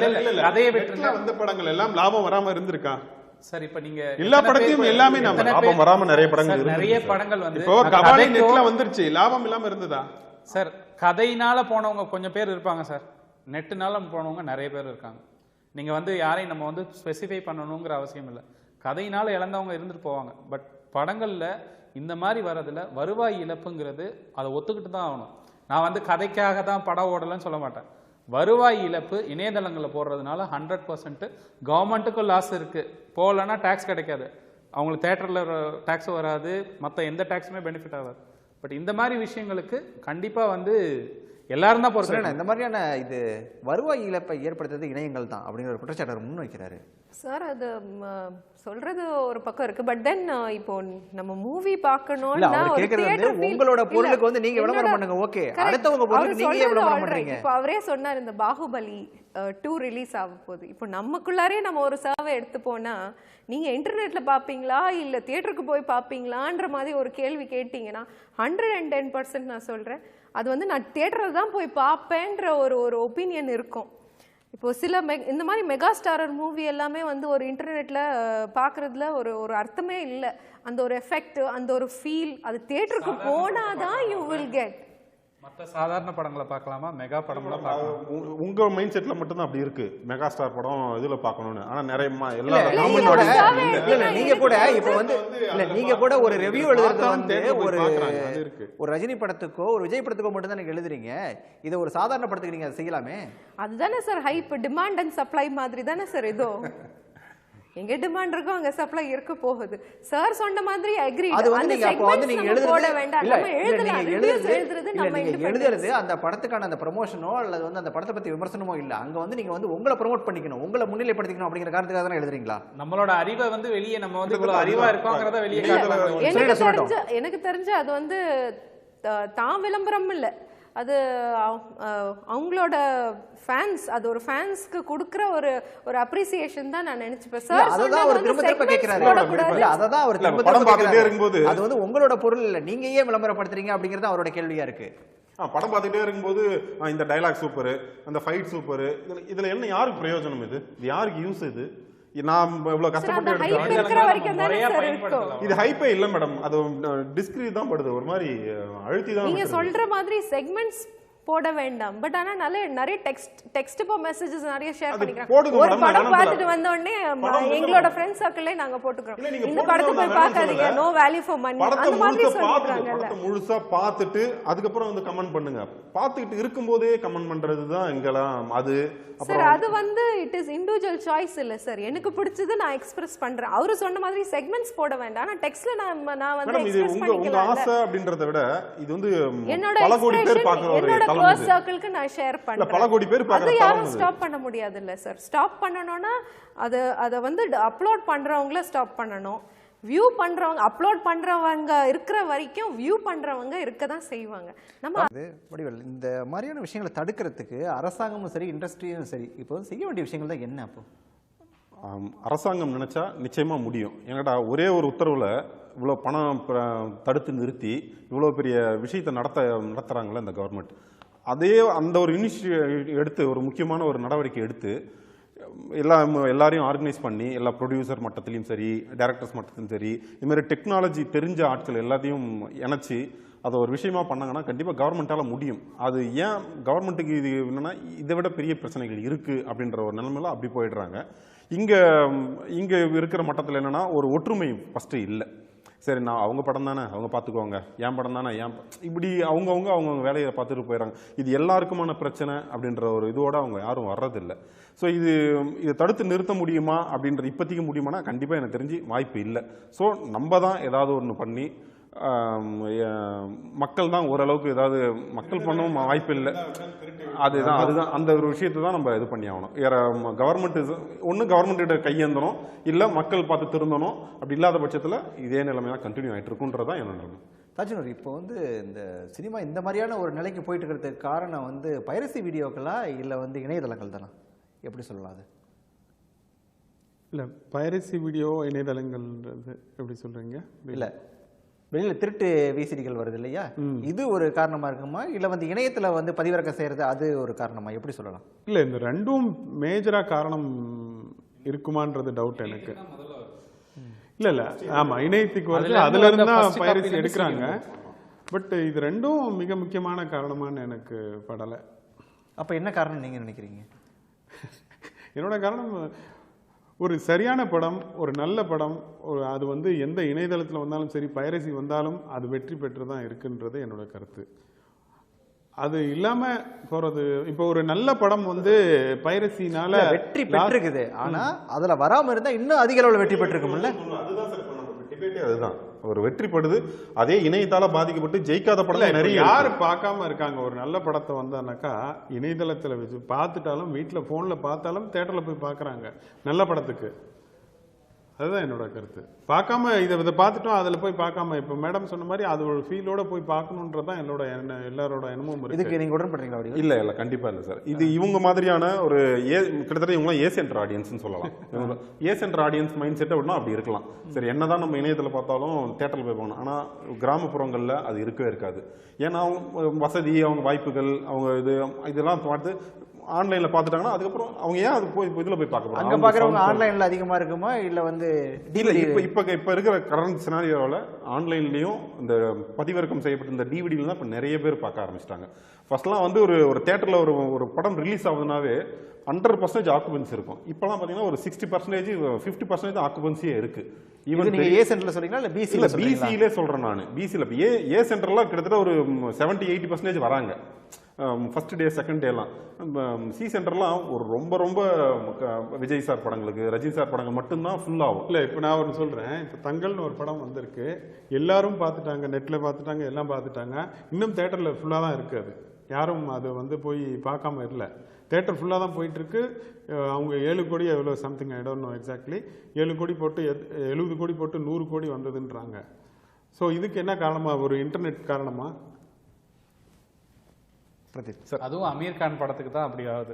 கதையை விட்டுருங்க, வந்த படங்கள் எல்லாம் லாபம் வராம இருந்திருக்கா? சார் இப்ப நீங்க எல்லா படத்தையும் எல்லாமே நம்ம லாபம் வராம நிறைய படங்கள் வந்து இப்போ கபாலி நெட்ல வந்துருச்சு, லாபம் இல்லாம இருந்ததா? சார் கதையினால போனவங்க கொஞ்சம் பேர் இருப்பாங்க சார், நெட்டுனால போனவங்க நிறைய பேர் இருக்காங்க. நீங்க வந்து யாரையும் நம்ம வந்து ஸ்பெசிஃபை பண்ணணுங்கிற அவசியம் இல்லை, கதையினால இழந்தவங்க இருந்துட்டு போவாங்க. பட் படங்கள்ல இந்த மாதிரி வர்றதுல வருவாய் இழப்புங்கிறது அதை ஒத்துக்கிட்டு தான் ஆகணும். நான் வந்து கதைக்காக தான் படம் ஓடலன்னு சொல்ல மாட்டேன். வருவாய் இழப்பு இணையதளங்களில் போடுறதுனால 100% கவர்மெண்ட்டுக்கும் லாஸ் இருக்கு. போகலன்னா டேக்ஸ் கிடைக்காது, அவங்களுக்கு தேட்டரில் டேக்ஸ் வராது, மற்ற எந்த டேக்ஸுமே பெனிஃபிட் ஆகாது. பட் இந்த மாதிரி விஷயங்களுக்கு கண்டிப்பாக வந்து எல்லாரும் தான் பொறுத்து. இந்த மாதிரியான இது வருவாய் இழப்பை ஏற்படுத்துறது இணையங்கள் தான் அப்படிங்கிற ஒரு குற்றச்சாட்டு முன்வைக்கிறாரு சார். அது சொல்றது ஒரு பக்கம் இருக்கு, பட் தென் இப்போ நம்ம மூவி பார்க்கணும்னா உங்களோட பொருளுக்கு வந்து நீங்க விளம்பரம் பண்ணுங்க, ஓகே, அடுத்தவங்க பொருளுக்கு நீங்க விளம்பரம் பண்றீங்க. இப்போ அவரே சொன்னார் இந்த பாகுபலி 2 ரிலீஸ் ஆக போகுது. இப்போ நமக்குள்ளாரே நம்ம ஒரு சர்வே எடுத்து போனா நீங்க இன்டர்நெட்ல பாப்பீங்களா இல்ல தியேட்டருக்கு போய் பாப்பீங்களான்ற மாதிரி ஒரு கேள்வி கேட்டீங்கன்னா 110% நான் சொல்றேன் அது வந்து நான் தியேட்டரில் தான் போய் பார்ப்பேன்ற ஒரு ஒப்பீனியன் இருக்கும். இப்போ சில இந்த மாதிரி மெகா ஸ்டாரர் மூவி எல்லாமே வந்து ஒரு இன்டர்நெட்டில் பார்க்குறதுல ஒரு அர்த்தமே இல்லை. அந்த ஒரு எஃபெக்ட், அந்த ஒரு ஃபீல் அது தியேட்டருக்கு போனாதான் யூ வில் கெட். மற்ற சாதாரண படங்களை பார்க்கலாமா, மெகா படம்லாம் பார்க்கலாம்? உங்க மைண்ட் செட்ல மட்டும் தான் அப்படி இருக்கு, மெகா ஸ்டார் படம் இதுல பார்க்கணும்னு. ஆனா நிறைய நீங்க கூட இப்போ வந்து இல்ல நீங்க கூட ஒரு ரிவ்யூ எழுதுறது வந்து ஒரு ரஜினி படத்துக்கோ ஒரு விஜய் படத்துக்கோ மட்டும் தான் நீங்க எழுதுறீங்க. இதை ஒரு சாதாரண படத்துக்கு நீங்க செய்யலாமே. அதுதானே sir hype, demand and supply மாதிரி தானே சார் இதோ. எங்க டிமாண்ட் இருக்கோ அங்க சப்ளை இருக்க போகுது. சார் சொன்ன மாதிரி அக்ரி. அது வந்து நீங்க அப்ப வந்து நீங்க எழுதுறது அந்த படத்துக்கான அந்த ப்ரமோஷனோ அல்லது வந்து அந்த படத்தை பத்தி விமர்சனமோ இல்ல, அங்க வந்து நீங்க வந்து உங்களை ப்ரோமோட் பண்ணிக்கணும், உங்களை முன்னிலைப்படுத்திக்கணும் அப்படிங்கிற காரணத்துக்காக தானே எழுதுறீங்களா? நம்மளோட அறிவை வந்து வெளியே நம்ம வந்து இவ்வளவு அறிவா இருக்கோங்கிறத வெளியே எனக்கு தெரிஞ்சு அது வந்து தான் விளம்பரம் இல்ல, அது அவங்களோட ஃபேன்ஸ், அது ஒரு ஃபேன்ஸ்க்கு கொடுக்குற ஒரு அப்ரிசியேஷன் தான் நான் நினைச்சுப்பேன். சார் அதுதான் அவர் திரும்ப திரும்ப கேக்குறாரு. இல்ல அததான் அவர் திரும்ப திரும்ப பார்த்துட்டே இருக்கும்போது அது வந்து உங்களோட பொருள் இல்ல, நீங்க ஏன் விளம்பரப்படுத்துறீங்க அப்படிங்கிறது அவரோட கேள்வியா இருக்கு. படம் பார்த்துட்டே இருக்கும்போது இந்த டைலாக் சூப்பர், அந்த ஃபைட் சூப்பர், இதுல என்ன யாருக்கு பிரயோஜனம்? இது யாருக்கு யூஸ்? இது நான் இவ்வளவு கஷ்டப்பட்டு இது ஹைப்பே இல்ல மேடம், அது டிஸ்கிரீட் தான் படுது, ஒரு மாதிரி அழுத்தி தான். நீங்க சொல்ற மாதிரி செக்மெண்ட்ஸ் போட வேண்டாம். பட் ஆனா நிறைய டெக்ஸ்ட் இப்போ மெசேजेस நிறைய ஷேர் பண்ணிக்கிறாங்க. போடுங்க ஒரு madam, படம் நான் பார்த்துட்டு வந்த உடனே எங்களோட ஃப்ரெண்ட்ஸ் சர்க்கிள்ல நாங்க போட்டுக்கிறோம், இந்த படத்தை போய் பார்க்காதீங்க, நோ வேல்யூ ஃபார் மணி, அந்த மாதிரி சொல்றாங்கல்ல. படத்தை முழுசா பார்த்துட்டு அதுக்கப்புறம் வந்து கமெண்ட் பண்ணுங்க. பார்த்துக்கிட்டு இருக்கும்போதே கமெண்ட் பண்றதுதான் எங்கெல்லாம் அது. சார் அது வந்து இட் இஸ் இண்டிவிஜுவல் சாய்ஸ் இல்ல சார். எனக்கு பிடிச்சது நான் எக்ஸ்பிரஸ் பண்றேன். அவரு சொன்ன மாதிரி செக்மெண்ட்ஸ் போட வேண்டாம். ஆனா டெக்ஸ்ட்ல நான் வந்து எக்ஸ்பிரஸ் பண்ணிக்கலாம். உங்க ஆசை அப்படின்றத விட இது வந்து என்னோட பல கோடி பேர் பார்க்குற ஒரு என்னோட க்ளோஸ் சர்க்கிளுக்கு நான் ஷேர் பண்றேன். பல கோடி பேர் பார்க்குற அது யாரும் ஸ்டாப் பண்ண முடியாது இல்ல சார். ஸ்டாப் பண்ணனும்னா அத வந்து அப்லோட் பண்றவங்கள ஸ்டாப் பண்ணனும். வியூ பண்றவங்க அப்லோட் பண்றவங்க இருக்கிற வரைக்கும் வியூ பண்றவங்க இருக்க தான் செய்வாங்க. நம்ம வடிவேல் இந்த மாதிரியான விஷயங்களை தடுக்கிறதுக்கு அரசாங்கமும் சரி இண்டஸ்ட்ரியும் சரி இப்போ செய்ய வேண்டிய விஷயங்கள் தான் என்ன? அப்போ அரசாங்கம் நினைச்சா நிச்சயமா முடியும். என்கிட்ட ஒரே ஒரு உத்தரவுல இவ்வளோ பணம் தடுத்து நிறுத்தி இவ்வளோ பெரிய விஷயத்தை நடத்துறாங்களே இந்த கவர்மெண்ட், அதே அந்த ஒரு இனிஷியேட்டிவ் எடுத்து ஒரு முக்கியமான ஒரு நடவடிக்கை எடுத்து எல்லாரையும் ஆர்கனைஸ் பண்ணி எல்லா ப்ரொடியூசர் மட்டத்திலையும் சரி டைரக்டர்ஸ் மட்டத்திலும் சரி இது மாதிரி டெக்னாலஜி தெரிஞ்ச ஆட்கள் எல்லாத்தையும் இணைச்சி அதை ஒரு விஷயமா பண்ணாங்கன்னா கண்டிப்பாக கவர்மெண்ட்டால் முடியும். அது ஏன் கவர்மெண்ட்டுக்கு இது என்னன்னா இதை விட பெரிய பிரச்சனைகள் இருக்குது அப்படின்ற ஒரு நிலைமையில அப்படி போயிடுறாங்க. இங்கே இருக்கிற மட்டத்தில் என்னன்னா ஒரு ஒற்றுமை ஃபஸ்ட்டு இல்லை. சரி நான் அவங்க படம் தானே அவங்க பார்த்துக்குவாங்க, என் படம் தானே இப்படி அவங்கவுங்க வேலையை பார்த்துட்டு போயிடறாங்க. இது எல்லாருக்குமான பிரச்சனை அப்படின்ற ஒரு இதோட அவங்க யாரும் வர்றதில்லை. ஸோ இதை தடுத்து நிறுத்த முடியுமா அப்படின்ற இப்போதைக்கு முடியுமானா கண்டிப்பாக எனக்கு தெரிஞ்சு வாய்ப்பு இல்லை. ஸோ நம்ம தான் ஏதாவது ஒன்று பண்ணி மக்கள் தான் ஓரளவுக்கு ஏதாவது மக்கள் பண்ணவும் வாய்ப்பு இல்லை. அதுதான் அந்த ஒரு விஷயத்தை தான் நம்ம இது பண்ணி ஆகணும். கவர்மெண்ட் ஒன்று கவர்மெண்ட்டோட கையேந்தணும், இல்லை மக்கள் பார்த்து திருந்தணும். அப்படி இல்லாத பட்சத்தில் இதே நிலைமையாக கண்டினியூ ஆகிட்டு இருக்குன்றதான் என்னோட நிலைமை. தாஜ்னூர், இப்போ வந்து இந்த சினிமா இந்த மாதிரியான ஒரு நிலைக்கு போயிட்டு இருக்கிறதுக்கு காரணம் வந்து பைரசி வீடியோக்களா இல்லை வந்து இணையதளங்கள் தானே? எப்படி சொல்லலாம் அது? இல்லை பைரசி வீடியோ இணையதளங்கள்ன்றது எப்படி சொல்கிறீங்க? இல்லை வெளியில் திருட்டு விசிடிகள் வருது இல்லையா, இது ஒரு காரணமாக இருக்குமா இல்லை வந்து இணையத்தில் வந்து பதிவிறக்கம் செய்கிறது அது ஒரு காரணமா? எப்படி சொல்லலாம்? இல்லை இந்த ரெண்டும் மேஜராக காரணம் இருக்குமான்றது டவுட் எனக்கு. இல்லை ஆமாம் இணையத்துக்கு வருது, அதுல இருந்து தான் பைரசி எடுக்கிறாங்க. பட் இது ரெண்டும் மிக முக்கியமான காரணமானு எனக்கு படலை. அப்போ என்ன காரணம் நீங்கள் நினைக்கிறீங்க? என்னோட காரணம் ஒரு சரியான படம், ஒரு நல்ல படம், அது வந்து எந்த இணையதளத்தில் வந்தாலும் சரி பைரசி வந்தாலும் அது வெற்றி பெற்று தான் இருக்குன்றது என்னோட கருத்து. அது இல்லாம போறது இப்போ ஒரு நல்ல படம் வந்து பைரசினால வெற்றி பெற்றிருக்குது, ஆனா அதுல வராம இருந்தா இன்னும் அதிக அளவில் வெற்றி பெற்றிருக்கும்ல. அதுதான் ஒரு வெற்றி படுது. அதே இணையத்தால பாதிக்கப்பட்டு ஜெயிக்காத படம் நிறைய யாரு பார்க்காம இருக்காங்க. ஒரு நல்ல படத்தை வந்தானாக்கா இணையதளத்துல வச்சு பார்த்துட்டாலும் வீட்டுல போன்ல பார்த்தாலும் தியேட்டர்ல போய் பார்க்கறாங்க நல்ல படத்துக்கு. அதுதான் என்னோட கருத்து. பார்க்காம இதை பார்த்துட்டோம் அதில் போய் பார்க்காம இப்போ மேடம் சொன்ன மாதிரி அது ஒரு ஃபீலோட போய் பார்க்கணுன்றதான் என்னோட எல்லாரோட எண்ணமும் இருக்கு. இதுக்கு நீங்கள் உடன்படுறீங்களா? இல்லை இல்லை கண்டிப்பாக இல்லை சார். இது இவங்க மாதிரியான ஒரு கிட்டத்தட்ட இவங்களாம் ஏ சென்டர் ஆடியன்ஸ்னு சொல்லலாம். ஏ சென்டர் ஆடியன்ஸ் மைண்ட் செட் அப்படின்னா அப்படி இருக்கலாம். சரி என்னதான் நம்ம இணையத்தில் பார்த்தாலும் தேட்டரில் போய் போகணும், ஆனால் கிராமப்புறங்களில் அது இருக்கவே இருக்காது. ஏன்னா அவங்க வசதி, அவங்க வாய்ப்புகள், அவங்க இதெல்லாம் பார்த்து ஆன்லைன்ல பார்த்துட்டாங்கன்னா அதுக்கப்புறம் அவங்க ஏன் அது போய் இதில் போய் பார்க்க போறாங்க? அங்கே பார்க்குறவங்க ஆன்லைனில் அதிகமாக இருக்குமா இல்லை வந்து இல்லை இப்போ இருக்கிற கரண்ட் சினாரியோவில் ஆன்லைன்லேயும் இந்த பதிவிறக்கம் செய்யப்பட்ட இந்த டிவிடியில் தான் இப்போ நிறைய பேர் பார்க்க ஆரம்பிச்சிட்டாங்க. ஃபர்ஸ்ட்லாம் வந்து ஒரு தேட்டரில் ஒரு படம் ரிலீஸ் ஆகுதுனாவே 100% ஆக்குபன்சி இருக்கும். இப்போலாம் பார்த்தீங்கன்னா ஒரு 60%, 50% ஆக்குபன்சியே இருக்கு. ஈவன் நீங்கள் ஏ சென்டரில் சொல்றீங்களா இல்லை பிசி? இல்லை பிசியிலே சொல்கிறேன் நான். பிசியில் இப்போ ஏ சென்டர்லாம் கிட்டத்தட்ட ஒரு 70-80% வராங்க ஃபர்ஸ்ட் டே செகண்ட் டேலாம். சி சென்டர்லாம் ஒரு ரொம்ப ரொம்ப விஜய் சார் படங்களுக்கு, ரஜினி சார் படங்கள் மட்டும்தான் ஃபுல் ஆகும். இல்லை இப்போ நான் ஒன்று சொல்கிறேன். இப்போ தங்கல்னு ஒரு படம் வந்திருக்கு, எல்லாரும் பார்த்துட்டாங்க, நெட்டில் பார்த்துட்டாங்க, எல்லாம் பார்த்துட்டாங்க. இன்னும் தேட்டரில் ஃபுல்லாக தான் இருக்குது. அது யாரும் அது வந்து போய் பார்க்காம இல்லை. தேட்டர் ஃபுல்லாக தான் போயிட்டுருக்கு. அவங்க 7 கோடி எவ்வளோ something I don't know exactly 7 கோடி போட்டு 70 கோடி போட்டு 100 கோடி வந்ததுன்றாங்க. ஸோ இதுக்கு என்ன காரணமாக? ஒரு இன்டர்நெட் காரணமா? அதுவும் அமீர் கான் படத்துக்கு தான் அப்படி ஆகுது.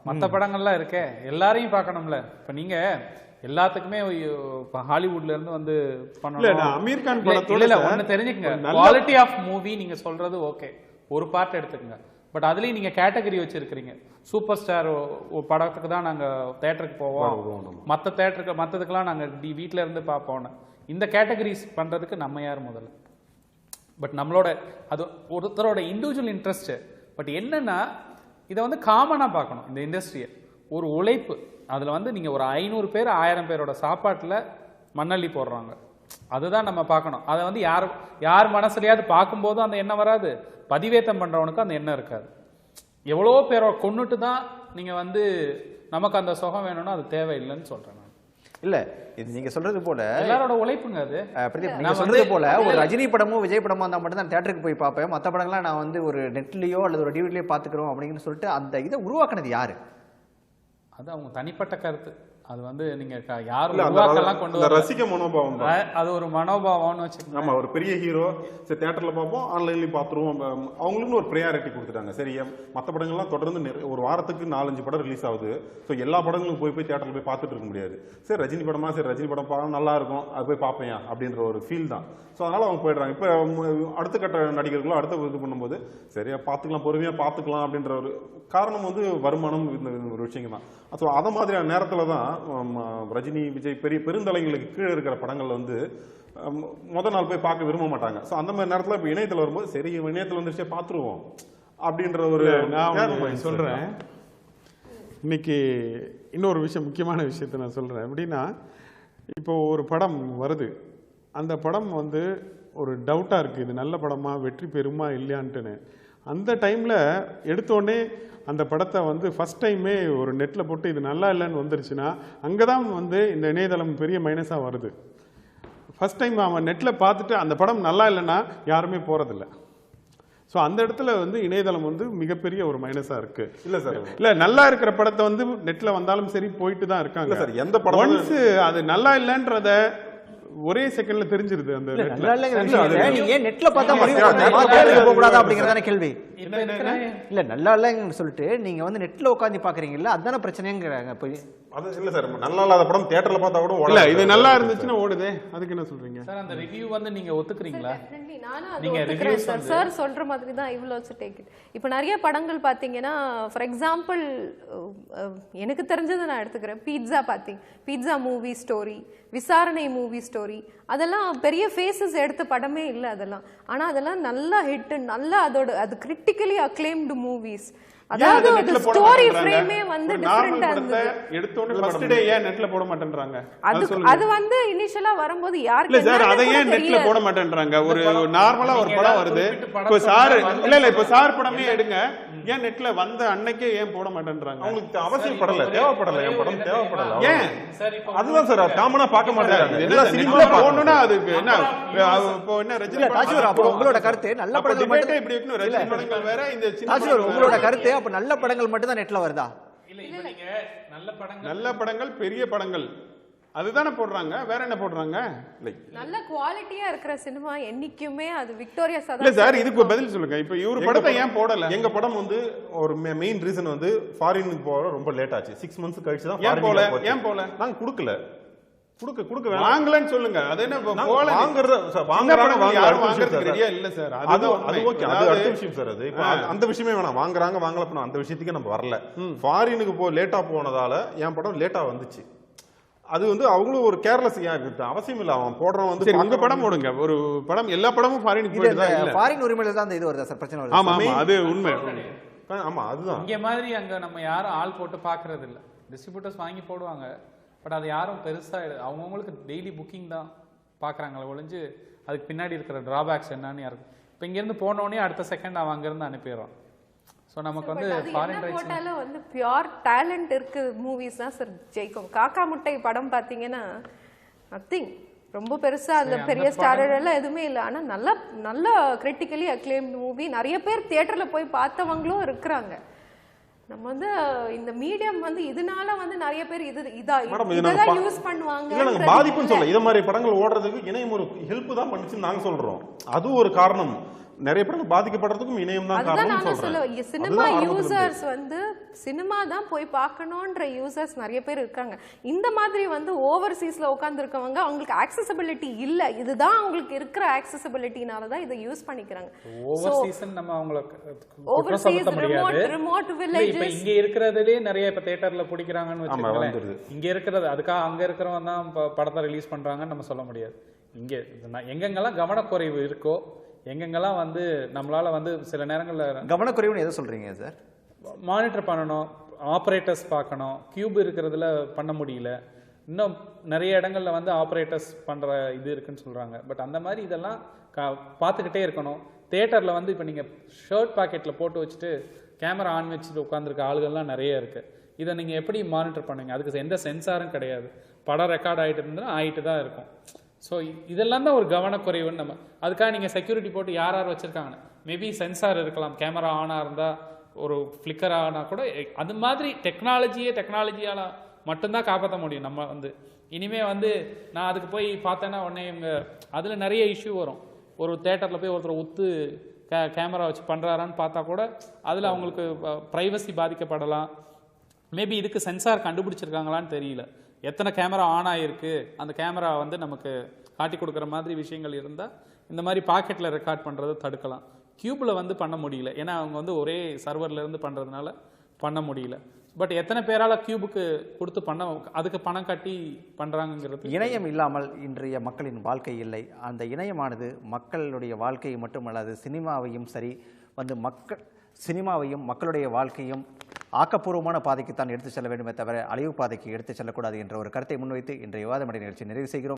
மற்ற படங்கள்லாம் இருக்கே எல்லாரையும் பார்க்கணும்ல. இப்போ நீங்க எல்லாத்துக்குமே இப்போ ஹாலிவுட்ல இருந்து வந்து பண்ணணும். அமீர் கான் படத்தோட இல்ல ஒன்னு தெரிஞ்சுக்கங்க, குவாலிட்டி ஆஃப் மூவி நீங்க சொல்றது ஓகே, ஒரு பார்ட் எடுத்துக்கங்க. பட் அதுலயும் நீங்க கேட்டகரி வச்சிருக்கீங்க. சூப்பர் ஸ்டார் படத்துக்கு தான் நாங்க தேட்டருக்கு போவோம், மற்ற தேட்டருக்கு மற்றதுக்கெல்லாம் நாங்க வீட்டில இருந்து பார்ப்போம். இந்த கேட்டகரிஸ் பண்றதுக்கு நம்ம யார் முதல்ல? பட் நம்மளோட அது ஒருத்தரோட இண்டிவிஜுவல் இன்ட்ரெஸ்ட். பட் என்னன்னா இதை வந்து காமனாக பார்க்கணும். இந்த இண்டஸ்ட்ரியை ஒரு உழைப்பு, அதில் வந்து நீங்கள் ஒரு 500 பேர் 1000 பேரோட சாப்பாட்டில் மண்ணள்ளி போடுறாங்க, அதுதான் நம்ம பார்க்கணும். அதை வந்து யார் மனசுலையாவது பார்க்கும்போதும் அந்த எண்ணம் வராது, பதிவேத்தம் பண்ணுறவனுக்கு அந்த எண்ணம் இருக்காது. எவ்வளோ பேரை கொண்டுட்டு தான் நீங்கள் வந்து நமக்கு அந்த சுகம் வேணும்னா அது தேவையில்லைன்னு சொல்கிறேன் நான். இல்லை, இது நீங்கள் சொல்கிறது போல எல்லாரோட உழைப்புங்க அது. பிரதீப், நீங்கள் சொல்கிறது போல ஒரு ரஜினி படமோ விஜய் படமோ இருந்தால் மட்டும் தான் தேட்டருக்கு போய் பார்ப்பேன், மற்ற படங்கள்லாம் நான் வந்து ஒரு நெட்லேயோ அல்லது ஒரு டிவிலையோ பார்த்துக்கிறோம் அப்படின்னு சொல்லிட்டு அந்த இதை உருவாக்குனது யாரு? அது அவங்க தனிப்பட்ட கருத்து. அது வந்து நீங்க யாரும் உருவாக்கலாம் கொண்டு வர ரசிக்க மனோபாவம் தான். அது ஒரு மனோபாவம்னு வச்சுக்கோங்க. ஆமா, ஒரு பெரிய ஹீரோ சரி தியேட்டர்ல பார்ப்போம், ஆன்லைன்லயும் பார்த்துருவோம். அவங்களுக்குன்னு ஒரு ப்ரையாரிட்டி கொடுத்துட்டாங்க. சரி, மற்ற படங்கள்லாம் தொடர்ந்து ஒரு வாரத்துக்கு 4-5 படம் ரிலீஸ் ஆகுது. ஸோ எல்லா படங்களும் போய் தியேட்டர்ல போய் பார்த்துட்டு இருக்க முடியாது. சரி ரஜினி படமா, சரி ரஜினி படம் பார்க்க நல்லா இருக்கும், அது போய் பார்ப்பேன் அப்படின்ற ஒரு ஃபீல் தான். ஸோ அதனால அவங்க போயிடுறாங்க. இப்போ அடுத்த கட்ட நடிகர்களும் அடுத்த இது பண்ணும்போது சரியா பார்த்துக்கலாம், பொறுமையாக பார்த்துக்கலாம் அப்படின்ற ஒரு காரணம் வந்து வருமானம், இந்த ஒரு விஷயங்கள் தான். ஸோ அதை மாதிரியான நேரத்தில் தான் ரஜினி விஜய் பெரிய பெருந்தலைங்களுக்கு கீழே இருக்கிற படங்கள் வந்து முதல் நாள் போய் பார்க்க விரும்ப மாட்டாங்க. ஸோ அந்த மாதிரி நேரத்தில் இப்போ இணையத்தில் வரும்போது சரி இணையத்தில் வந்துருச்சே பார்த்துருவோம் அப்படின்ற ஒரு நான் சொல்கிறேன். இன்னைக்கு இன்னொரு விஷயம், முக்கியமான விஷயத்த நான் சொல்கிறேன். எப்படின்னா, இப்போ ஒரு படம் வருது, அந்த படம் வந்து ஒரு டவுட்டாக இருக்குது, இது நல்ல படமா, வெற்றி பெறுமா இல்லையான்ட்டுன்னு. அந்த டைமில் எடுத்தோடனே அந்த படத்தை வந்து ஃபஸ்ட் டைமே ஒரு நெட்டில் போட்டு இது நல்லா இல்லைன்னு வந்துருச்சுன்னா அங்கே தான் வந்து இந்த இணையதளம் பெரிய மைனஸாக வருது. ஃபஸ்ட் டைம் அவன் நெட்டில் பார்த்துட்டு அந்த படம் நல்லா இல்லைன்னா யாருமே போகிறதில்ல. ஸோ அந்த இடத்துல வந்து இணையதளம் வந்து மிகப்பெரிய ஒரு மைனஸாக இருக்கு. இல்லை சார், இல்லை நல்லா இருக்கிற படத்தை வந்து நெட்டில் வந்தாலும் சரி போயிட்டு தான் இருக்காங்க சார். எந்த படம் ஒன்ஸ் அது நல்லா இல்லைன்றத ஒரே செகண்ட்ல தெரிஞ்சிருது. அந்த ஏன் நெட்ல பார்த்தா போக கூடாது அப்படிங்கறதான கேள்வி. இல்ல நல்லா இல்லைன்னு சொல்லிட்டு நீங்க வந்து நெட்ல உட்காந்து பாக்குறீங்கல்ல, அதுதானே பிரச்சனைங்கிறாங்க. அது இல்ல சார், நல்லா இல்லாத படம் தியேட்டர்ல பார்த்தா கூட இல்ல, இது நல்லா இருந்துச்சுன்னா ஓடுதே, அதுக்கு என்ன சொல்றீங்க சார்? அந்த ரிவ்யூ வந்து நீங்க ஒத்துக்கிறீங்களா? நீங்க ரிவ்யூஸ் சார் சொல்ற மாதிரி தான் இவ்ளோ ஆல்சோ டேக் இட். இப்போ நிறைய படங்கள் பாத்தீங்கன்னா, ஃபார் எக்ஸாம்பிள் எனக்கு தெரிஞ்சதை நான் எடுத்துக்கிறேன். பீட்சா மூவி ஸ்டோரி, விசாரணை மூவி ஸ்டோரி, அதெல்லாம் பெரிய ஃபேஸஸ் எடுத்த படமே இல்லை அதெல்லாம். ஆனா அதெல்லாம் நல்ல ஹிட், நல்ல அதோட அது கிரிட்டிக்கலி அக்ளைம்டு மூவிஸ். அதாவது அந்த ஸ்டோரி ஃப்ரேமே வந்து டிஃபரண்டா இருந்தது. எடுத்தோனே ஃபர்ஸ்ட் டே ஏன் நெட்ல போட மாட்டேன்றாங்க? அது வந்து இனிஷியலா வரும்போது யாருக்கு இல்ல சார், அதை ஏன் நெட்ல போட மாட்டேன்றாங்க? ஒரு நார்மலா ஒரு படம் வருது, இப்போ சார் இல்ல இப்போ சார் படமே எடுங்க, ஏன் நெட்ல வந்த அன்னைக்கே ஏன் போட மாட்டேன்றாங்க? அவங்களுக்கு அவசியம் படல, தேவைப்படல, என் படம் தேவைப்படல. ஏன் அதுதான் சார் காமனா பார்க்க மாட்டாங்க. எல்லாம் சினிமா போடணும்னா அதுக்கு என்ன இப்போ என்ன ரஜினி படம்? உங்களோட கருத்து நல்ல படங்கள் மட்டும் இப்படி இருக்கணும், ரஜினி படங்கள் வேற, இந்த உங்களோட கருத்து அப்ப நல்ல படங்கள் மட்டும் தான் நெட்ல வருதா? இல்ல இப்ப நீங்க நல்ல படங்கள் பெரிய படங்கள் அதுதானே போடுறாங்க, வேற என்ன போடுறாங்க? நல்ல குவாலிட்டியா இருக்கிற சினிமா என்னைக்குமே அது விக்டோரியா சதா. இல்ல சார், இதுக்கு பதில் சொல்லுங்க. இப்போ இவரு படத்தை ஏன் போடல? எங்க படம் வந்து ஒரு மெயின் ரீசன் வந்து ஃபாரினுக்கு போக ரொம்ப லேட் ஆச்சு. 6 months கழிச்சு தான் ஏன் போல நாங்க கொடுக்கல வாங்கலன்னு சொல்லுங்க. அது என்ன போல வாங்குறதுக்கு ரெடியா இல்ல சார். அது ஓகே, அது அடுத்த விஷயம் சார். அது இப்போ அந்த விஷயமே வேணாம், வாங்குறாங்க வாங்கல, அந்த விஷயத்துக்கே நம்ம வரல. ஃபாரினுக்கு லேட்டா போனதால என் படம் லேட்டா வந்துச்சு. அது வந்து அவங்களும் ஒரு கேர்லெஸ் அவசியம் இல்ல. அவன் போடுறவன் வந்து உங்க படம் போடுங்க, ஒரு படம் எல்லா படமும் ஃபாரினுக்கு போயிட்டு தான் இல்ல. ஃபாரின் உரிமையில தான் இது வருதா சார் பிரச்சனை வருது? ஆமா அது உண்மை. ஆமா அதுதான். இங்க மாதிரி அங்க நம்ம யாரும் ஆள் போட்டு பாக்குறது இல்ல. டிஸ்ட்ரிபியூட்டர்ஸ் வாங்கி போடுவாங்க, பட் அது யாரும் பெருசா அவங்கவுங்களுக்கு டெய்லி புக்கிங் தான் பார்க்குறாங்களே ஒழிஞ்சு அதுக்கு பின்னாடி இருக்கிற டிராபேக்ஸ் என்னன்னு யாருக்கு. இப்போ இங்கேருந்து போனோடனே அடுத்த செகண்ட் அவன் அங்கேருந்து அனுப்பிடுறான். ஸோ நமக்கு வந்து ஃபாரின் ரைட்ஸ் போட்டாலும் வந்து பியூர் டேலண்ட் இருக்கு மூவிஸ் தான் சார் ஜெயிக்கும். காக்கா முட்டை படம் பார்த்தீங்கன்னா நத்திங், ரொம்ப பெருசா அந்த பெரிய ஸ்டாரர் எல்லாம் எதுவுமே இல்லை. ஆனால் நல்ல நல்ல கிரிட்டிக்கலி அக்ளைம்டு மூவி, நிறைய பேர் தியேட்டர்ல போய் பார்த்தவங்களும் இருக்கிறாங்க. நம்ம வந்து இந்த மீடியம் வந்து இதனால வந்து நிறைய பேர் இதெல்லாம் யூஸ் பண்ணுவாங்க. இல்ல பாதிப்புன்னு சொல்ல, இத மாதிரி படங்கள் ஓடுறதுக்கு இணையம் ஒரு ஹெல்ப் தான் பண்ணுச்சுன்னு நாங்க சொல்றோம். அது ஒரு காரணம். நிறைய படங்கள் பாதிக்கப்படுறதுக்கும் இணையம் தான் காரணம் சொல்றேன். சினிமா யூசர்ஸ் வந்து சினிமா தான் போய் பார்க்கணும்ன்ற யூசர்ஸ் நிறைய பேர் இருக்காங்க. இந்த மாதிரி வந்து ஓவர்சீஸ்ல உட்கார்ந்து இருக்கவங்க அவங்களுக்கு ஆக்சஸபிலிட்டி இல்ல, இதுதான் அவங்களுக்கு இருக்கிற ஆக்சஸபிலிட்டினால தான் இதை யூஸ் பண்ணிக்கிறாங்க. ஓவர்சீஸ் நம்ம அவங்களுக்கு குற்றம் சொல்ல முடியாது. ரிமோட் வில்லேஜஸ் இப்ப இங்க இருக்கிறதுலயே நிறைய இப்ப தியேட்டர்ல பிடிக்கிறாங்கன்னு வச்சுக்கோங்களேன். இங்க இருக்கிறது அதுக்காக அங்க இருக்கிறவங்க தான் படத்தை ரிலீஸ் பண்றாங்கன்னு நம்ம சொல்ல முடியாது. இங்க எங்கெங்கெல்லாம் கவனக்குறைவு இருக்கோ, எங்கெங்கெல்லாம் வந்து நம்மளால் வந்து சில நேரங்களில் கவனக்குறைவுன்னு எதை சொல்கிறீங்க சார்? மானிட்டர் பண்ணணும், ஆப்ரேட்டர்ஸ் பார்க்கணும், கியூப் இருக்கிறதுல பண்ண முடியல. இன்னும் நிறைய இடங்களில் வந்து ஆப்ரேட்டர்ஸ் பண்ணுற இது இருக்குன்னு சொல்கிறாங்க. பட் அந்த மாதிரி இதெல்லாம் பார்த்துக்கிட்டே இருக்கணும். தேட்டரில் வந்து இப்போ நீங்கள் ஷர்ட் பாக்கெட்டில் போட்டு வச்சுட்டு கேமரா ஆன் வச்சுட்டு உட்காந்துருக்க ஆளுகள்லாம் நிறைய இருக்குது. இதை நீங்கள் எப்படி மானிட்டர் பண்ணுவீங்க? அதுக்கு எந்த சென்சாரும் கிடையாது. படம் ரெக்கார்ட் ஆகிட்டு இருந்ததுன்னா ஆகிட்டு தான் இருக்கும். ஸோ இதெல்லாம் தான் ஒரு கவனக்குறைவுன்னு நம்ம அதுக்காக நீங்கள் செக்யூரிட்டி போட்டு யார் யார் வச்சுருக்காங்கன்னு மேபி சென்சார் இருக்கலாம், கேமரா ஆனாக இருந்தால் ஒரு ஃப்ளிக்கர் ஆனால் கூட அது மாதிரி டெக்னாலஜியால் மட்டும்தான் காப்பாற்ற முடியும். நம்ம வந்து இனிமேல் வந்து நான் அதுக்கு போய் பார்த்தேன்னா உடனே இவங்க அதில் நிறைய இஷ்யூ வரும். ஒரு தேட்டரில் போய் ஒருத்தர் ஒத்து கேமரா வச்சு பண்ணுறாரான்னு பார்த்தா கூட அதில் அவங்களுக்கு ப்ரைவசி பாதிக்கப்படலாம். மேபி இதுக்கு சென்சார் கண்டுபிடிச்சிருக்காங்களான்னு தெரியல. எத்தனை கேமரா ஆன் ஆகிருக்கு, அந்த கேமரா வந்து நமக்கு காட்டி கொடுக்குற மாதிரி விஷயங்கள் இருந்தால் இந்த மாதிரி பாக்கெட்டில் ரெக்கார்ட் பண்ணுறதை தடுக்கலாம். கியூபில் வந்து பண்ண முடியல, ஏன்னா அவங்க வந்து ஒரே சர்வர்லேருந்து பண்ணுறதுனால பண்ண முடியல. பட் எத்தனை பேரால் கியூபுக்கு கொடுத்து அதுக்கு பணம் கட்டி பண்ணுறாங்கிறது. இணையம் இல்லாமல் இன்றைய மக்களின் வாழ்க்கை இல்லை. அந்த இணையமானது மக்களுடைய வாழ்க்கையை மட்டுமல்லாது சினிமாவையும் சரி வந்து சினிமாவையும் மக்களுடைய வாழ்க்கையும் ஆக்கப்பூர்வமான பாதைக்குத்தான் எடுத்து செல்ல வேண்டுமே தவிர அழிவு பாதைக்கு எடுத்து செல்லக்கூடாது என்ற ஒரு கருத்தை முன்வைத்து இன்றைய விவாத மேடை நிகழ்ச்சி நிறைவு செய்கிறோம்.